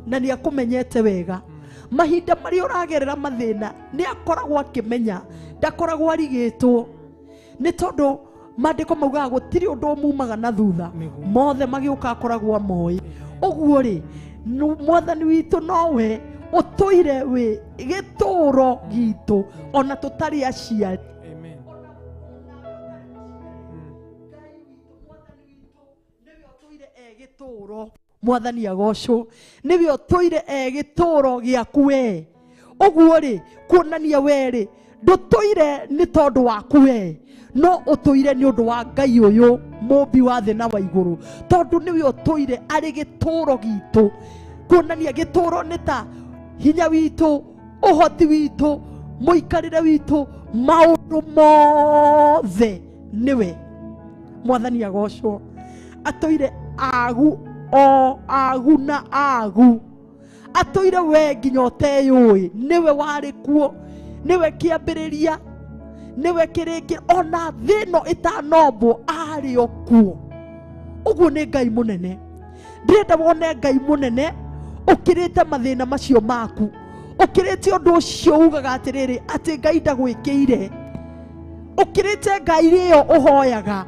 na ni akumenyete wega. Mahinda maria uragerera mathina ni akoragwo akimenya, ndakoragwo arigitwo. Ni tondu mandiko maugaga gutiri undu mumaga na thutha, mothe magiuka akoragwo amoi. Oguo ri Mwathani witu nowe utoire we gituro gitu ona tutari aciari. Amen. Gituro Mwathani agocwo. Niwe utoire gituro giaku we. Oguo ri kuonania we ri ndutoire ni tondu waku we, no utoire ni undu wa Ngai uyu mumbi wa thi na wa iguru. Tondu niwe utoire ari gituro gitu. Kuonania gituro ni ta hinya witu, uhoti witu, muikarire witu, maundu mothe niwe. Mwathani agocwo. Atoire agu o agu na agu. Atoire we nginya uteyui. Niwe wari kuo, niwe kiambiriria, niwe kiringiro ona thino itanombo ari okuo. Uguo ni Ngai munene. Ndirenda wone Ngai munene ukirite mathina macio maku, ukirite undu ucio ugaga atiriri ati Ngai ndagwikire, ukirite Ngai rio uhoyaga,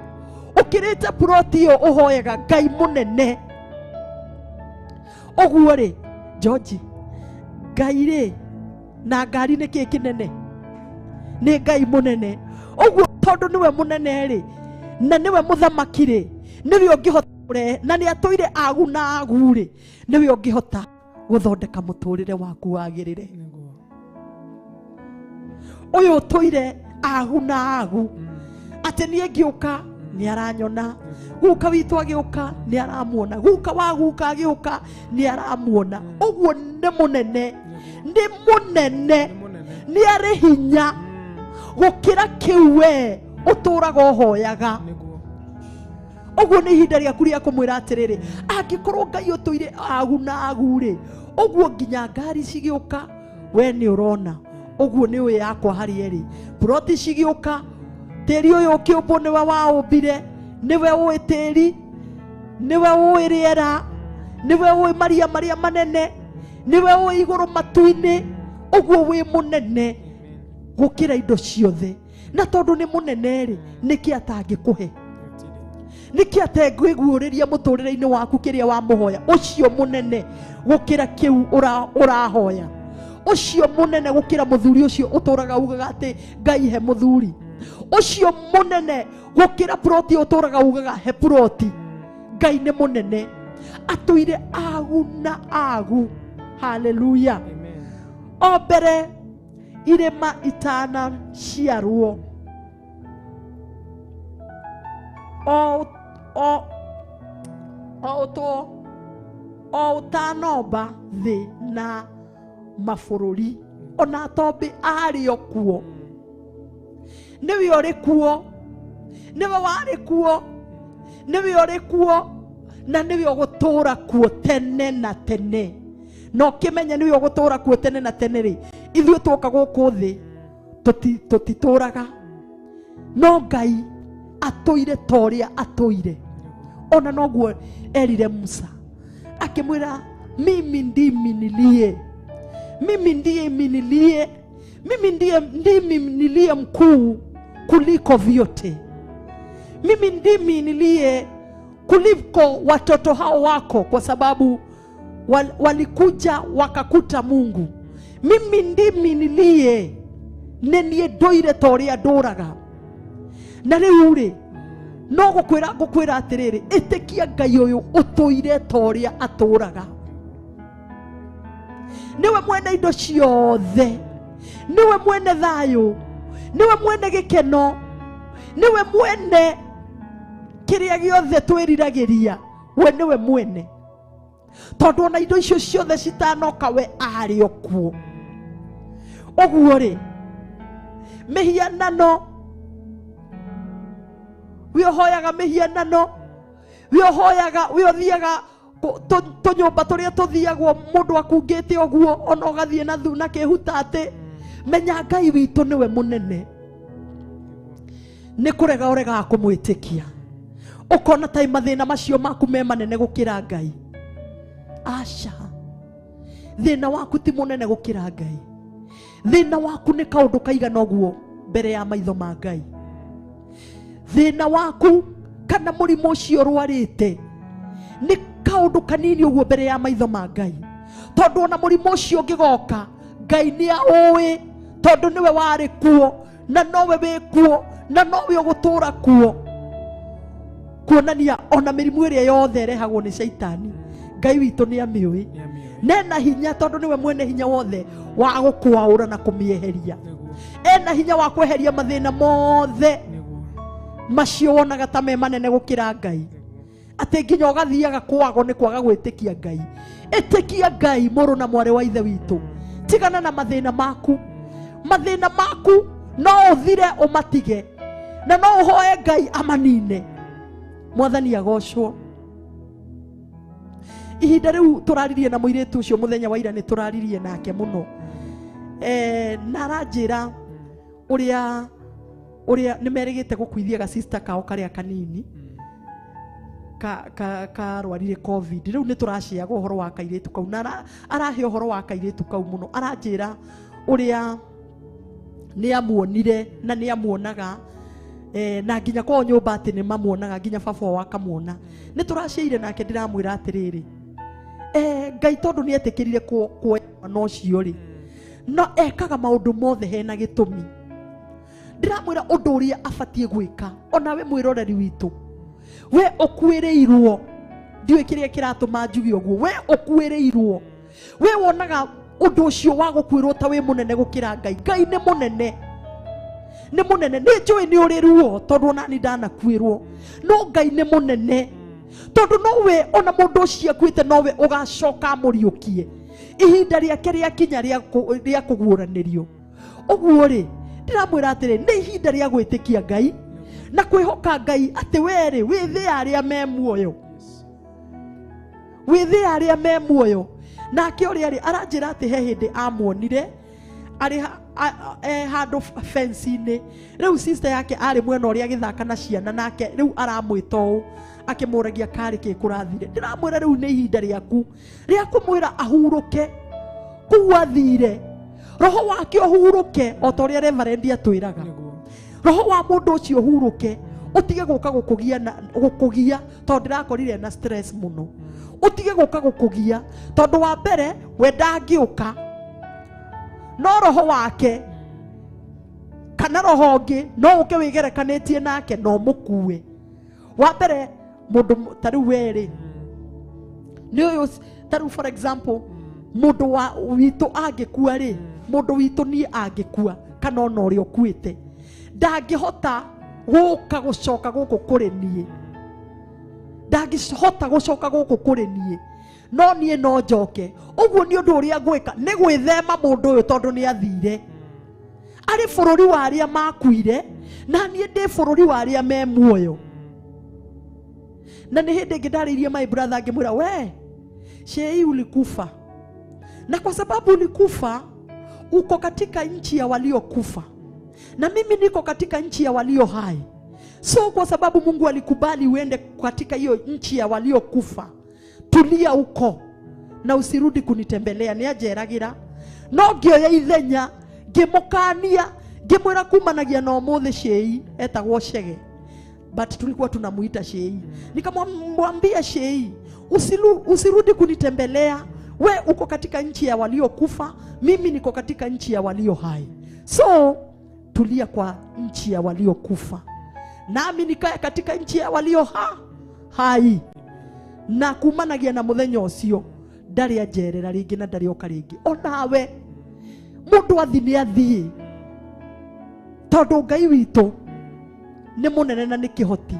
ukirite ploti yo uhoyaga Ngai munene oguo ri George Ngai ri na ngari nä kä kä nene nä Ngai munene oguo tondu niwe munene ri na niwe muthamaki ri niwe ungihota kurehe na nä atåire agu na agu ri niwe ungihota guthondeka muturire waku wagirire uyu utũire agu na agu ati nie ngiuka ni aranyona guka witu agiuka ni aramuona guka wa guka agiuka ni aramuona uguo ni munene ni munene ni ari hinya gukira kiwe uturaga uhoyaga uguo ni ihinda riaku ria kumwira atiriri angikorwo Ngai utũire agu na agu ri uguo nginya ngari cigiuka we ni urona uguo ni we yakwa hari eri ploti cigiuka tĩri ũyũ ũkĩũmbwo nĩwe waũmbire nĩwe ũĩ tĩri nĩwe ũĩ rĩera nĩwe ũĩ maria marĩa manene nĩwe ũĩ igũrũ matu-inĩ ũguo wĩ mũnene gũkĩra indo ciothe na tondũ nĩ mũnene rĩ nĩkĩ atangĩkũhe nĩkĩ atengĩguũrĩria mũtũrĩre-inĩ waku kĩrĩa wamũhoya ũcio mũnene gũkĩra kĩu ũrahoya ũcio mũnene gũkĩra mũthuri ũcio ũtũraga ugaga atĩ Ngai he mũthuri ucio munene gukira ploti uturaga ugaga he ploti Ngai ni munene atũire agu na agu haleluya o mbere irema itana ciarwo o utanoba thĩ na mabũrũri ona tombi arĩ okuo niwe uri kuo niwe wari kuo niwe uri kuo na niwe ugutura kuo tene na tene no kimenye niwe ugutura kuo tene na tene ri ithuĩ twoka gũkũ thĩ tutitũraga no Ngai atũire toria atũire ona noguo erire Musa akimwira mimi ndimi nilie mimi ndiye minilie mimi ndimi nilie mkuu kuliko vyote mimi ndimi nilie kuliko watoto hao wako kwa sababu walikuja wakakuta Mungu mimi ndimi nilie nenie ndoire toria ndũraga na rĩu rĩ no gũkwĩra atĩrĩrĩ ĩtĩkia Ngai ũyũ ũtũire toria atũraga niwe mwene indo ciothe niwe mwene thayo niwe mwene gikeno niwe mwene kiria giothe twiriragiria we niwe mwene tondu ona indo icio ciothe citanoka we ari okuo oguo ri mihianano wiohoyaga mihianano wiohoyaga wiothiaga tunyumba turia tuthiagwo mundu akungite oguo ona ugathie na thu na kihuta ati menya Ngai witu niwe munene ni kurega urega kumwitikia ukona tai mathina macio maku me manene gukira Ngai asha thina waku ti munene gukira Ngai thina waku ni kaundu kaigana oguo mbere ya maitho ma Ngai thina waku kana murimo ucio rwarite ni kaundu kanini uguo mbere ya maitho ma Ngai tondu ona murimo ucio ngigoka Ngai ni aũĩ tondu niwe wari kuo na nowe wi kuo na nowe ugutura kuo kuonania ona mirimu iria yothe rehagwo ni shaitani Ngai witu ni amiũĩ nena hinya tondu niwe mwene hinya wothe wa gũkwaũra na kũmĩeheria ena hinya wa kweheria mathina mothe macio wonaga ta me manene gũkĩra Ngai ati nginya ugathiaga kwago ni kwaga gwĩtĩkia Ngai ĩtĩkia Ngai mũrũ na mwarĩ wa ithe witũ tigana na mathina maku no uthire umatige na no uhoe Ngai amanine mwathani agocwo ihinda riu turaririe na muiritu ucio muthenya wa ira ni turaririe nake muno naranjira uria nimerigite gukuithia ga sister kao karia kanini ka rwarire covid riu ni turashiaga uhoro wa kairitu kau na arahe uhoro wa kairitu kau muno aranjira uria ni amuonire na ni amuonaga na nginya kwa nyumba ati ni mamuonaga nginya baba wa kamuona ni turaciire nake ndiramwira atiriri Ngai tondu ni etikirire kuoya mwana ucio ri no ekaga maundu mothe hena gitumi ndiramwira undu uria abatie gwika ona we mwiroreri witu we ukuireirwo ndiwe kiria kiratuma njugi uguo we ukuireirwo we wonaga undu ucio wa gukwirwo ta we munene gukira Ngai Ngai ni munene ni njui ni uriruo tondu nani ndanakwirwo no Ngai ni munene tondu no we ona mundu ucio akuite no we ugacoka muriukie ihinda riake riakinya ria kuguuranirio uguo ri ndiramwira atiri ni ihinda ria gwitikia Ngai na kwihoka Ngai ati weri withi aria me muoyo withi aria me muoyo nake uria ri aranjira ati he hindi amuonire ari handu fence-ini riu sister yake ari mwena uria githaka na ciana nake riu aramwita uu akimuragia kari ki kurathire ndiramwira riu ni ihinda riaku ria kumwira ahuruke kuwathire roho wake uhuruke o ta uria Reverend atwiraga roho wa mundu ucio uhuruke utige guka gukugia tondu ndirakorire na stress muno utige guka gukugia tondu wa mbere we ndangiuka no roho wake kana roho ungi no uke wigerekanitie nake no mukue wa mbere mundu tariu weri ni uyu tariu for example mundu wa witu angikua ri mundu witu ni angikua kana ona uria ukuite ndangihota guka gucoka guku kuri nie ndangihota gucoka guku kuri nie no nie no njoke uguo ni undu uria gwika ni gwithema mundu uyu tondu ni athire ari bururi wa aria makuire na nie ndi bururi wa aria me muoyo na ni hindi ngidaririe my brother ngimwira we Shei ulikufa na kwa sababu ulikufa uko katika nchi ya waliokufa na mimi niko katika nchi ya walio hai so kwa sababu Mungu alikubali uende katika hiyo nchi ya waliokufa tulia uko na usirudi kunitembelea ni ajeragira no ngioya ithenya ngimukania ngimwira kumanagia na umuthi Shei etagwo Shege but tulikuwa tunamuita Shei nikamwambia Shei usirudi kunitembelea we uko katika nchi ya waliokufa mimi niko katika nchi ya walio hai so tulia kwa nchi ya waliokufa nami nikaya katika nchi ya walio hai na kumanagia na muthenya ucio ndari ajerera ringi na ndari oka ringi onawe mundu athi athii tondu Ngai witu ni munene na ni kihoti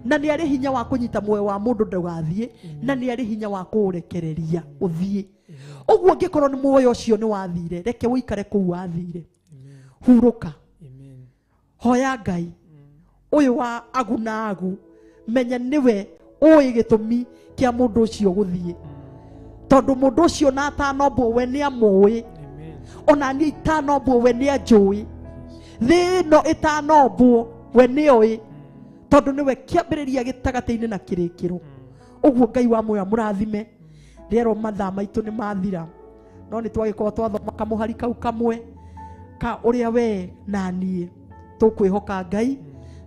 na ni ari hinya wa kunyita muoyo wa mundu ndagathie na ni ari hinya wa kuurekereria uthie uguo ngikorwo ni muoyo ucio ni wathire reke uikare kuu wathire huruka hoya Ngai uyu wa agu menya niwe ui gitumi kia mundu ucio guthie tondu mundu ucio na atanombo we ni amui ona ni itanombo we ni ajui thi no itanombo we ni oi tondu niwe kiambiriria gitagati-ini na kirikiro uguo Ngai wa muoyo murathime rero mathaa maitu ni mathira no ni twagikorwo twathoma kamuhari kau kamwe ka uria we na nie tukwihoka Ngai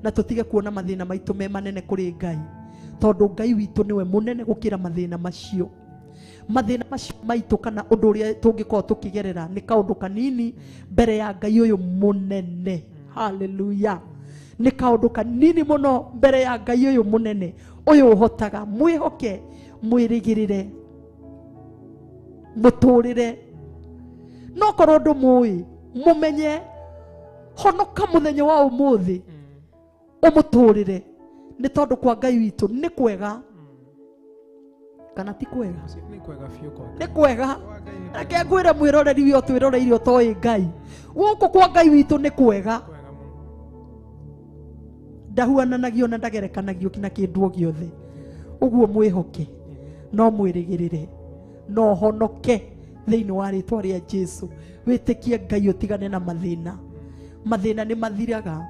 na tutige kuona mathina maitu me manene kuri Ngai tondu Ngai witu niwe munene gukira mathina macio maitu kana undu uria tungikorwo tukigerera ni kaundu kanini mbere ya Ngai uyu munene haleluya ni kaundu kanini muno mbere ya Ngai uyu munene uyu uhotaga mwihoke mwirigirire muturire no korwo ndumui mumenye honoka muthenya wa umuthi umuturire ni tondu kwa Ngai witu ni kwega kana ti kwega ni kwega reke ngwire mwiroreri wi otwiroreire otoi Ngai guku kwa Ngai witu ni kwega ndahuananagio na ndagerekanagio kina kindu o giothe uguo mwihoke no mwirigirire no honoke thiini wa ritwa ria Jesu witikie Ngai utigane na mathina ni mathiraga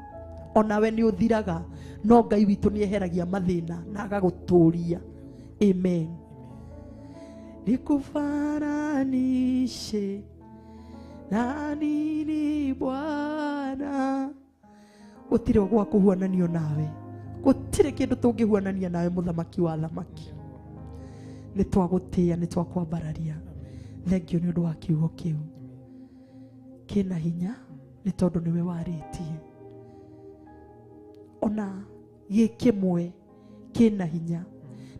onawe ni uthiraga no Ngai witu ni eheragia mathina na agaguturia amen nikufananishe na nini Bwana gutire gwa kuhuananio nawe, gutire kindu tungihuanania nawe muthamaki wa thamaki. Ni twagutia, ni twakwambararia. Thengio ni undu wa kiugo kiu kina hinya, ni tondu niwe waritie. Ona gikimwe kina hinya,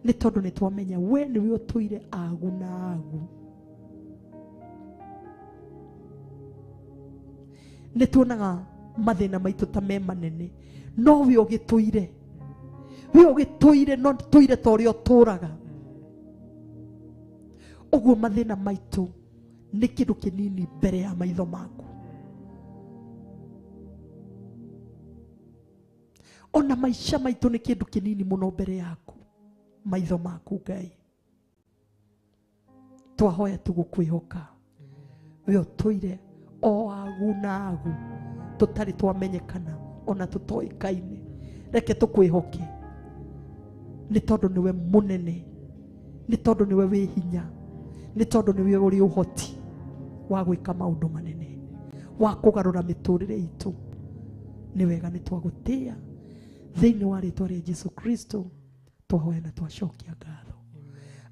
ni tondu ni twamenya we niwe utuire agu na agu. Ni tuonaga mathina maitu ta me manene, no we ugituire, no tuire torio turaga. Uguo mathina maitu ni kindu kinini mbere ya maitho maku. Ona maisha maitu ni kindu kinini muno mbere yaku, maitho maku Ngai. Twahoya tugukwihoka, we utuire o agu na agu, tutari twamenyekana ona tutoikaine. Reke tukwihoke, ni tondu niwe munene, ni tondu niwe wi hinya, ni tondu niwe uri uhoti wa gwika maundu manene, wa kugarura miturire itu. Ni wega ni twagutia thiini wa ritwa ria Jesu Kristo twahoya na twacokia ngatho.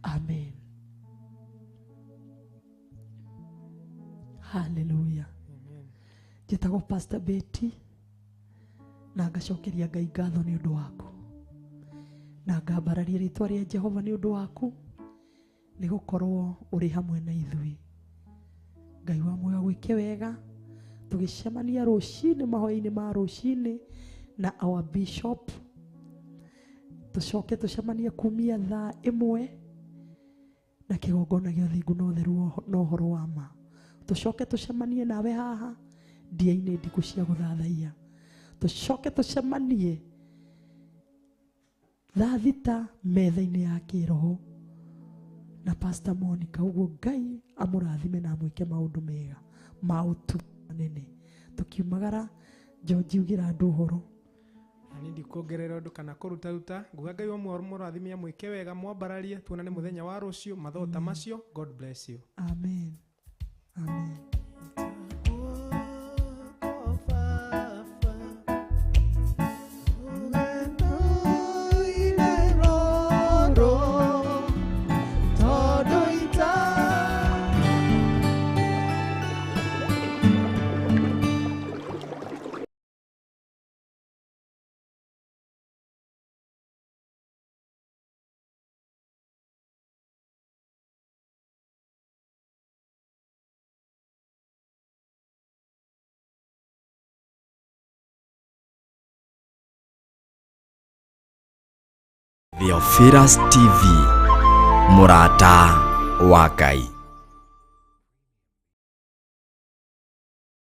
Amen. Hallelujah. Njĩtagwo Pastor Betty, na ngacokeria Ngai ngatho nĩ ũndũ waku, na ngambararia rĩtwa rĩa Jehova nĩ ũndũ waku, nĩ gũkorwo ũrĩ hamwe na ithuĩ. Ngai wa muoyo gwĩke wega, tũgĩcemania rũcinĩ mahoya-inĩ ma rũcinĩ na our bishop. Tũcoke tũcemanie kumia thaa 1 na kĩgongona gĩa ũthingu na ũtheru na ũhoro wa ma. Tũcoke tũcemanie nawe haha ndia-inĩ ndiku cia gũthathaiya. Tũcoke tũcemanie thaa 6 metha-inĩ ya kĩroho na Pastor Monica. Ũguo Ngai amũrathime na amwĩke maũndũ mega ma ũtu manene. Tũkiumagara George ugira andũ ũhoro. Ani ndikuongerera ũndũ kana kũruta nguga Ngai wa mũrathime amwĩke wega, mwambararie, tuonane mũthenya wa rũciũ mathota macio. God bless you. Amen. Amen. Theophilus TV, Murata wa Ngai.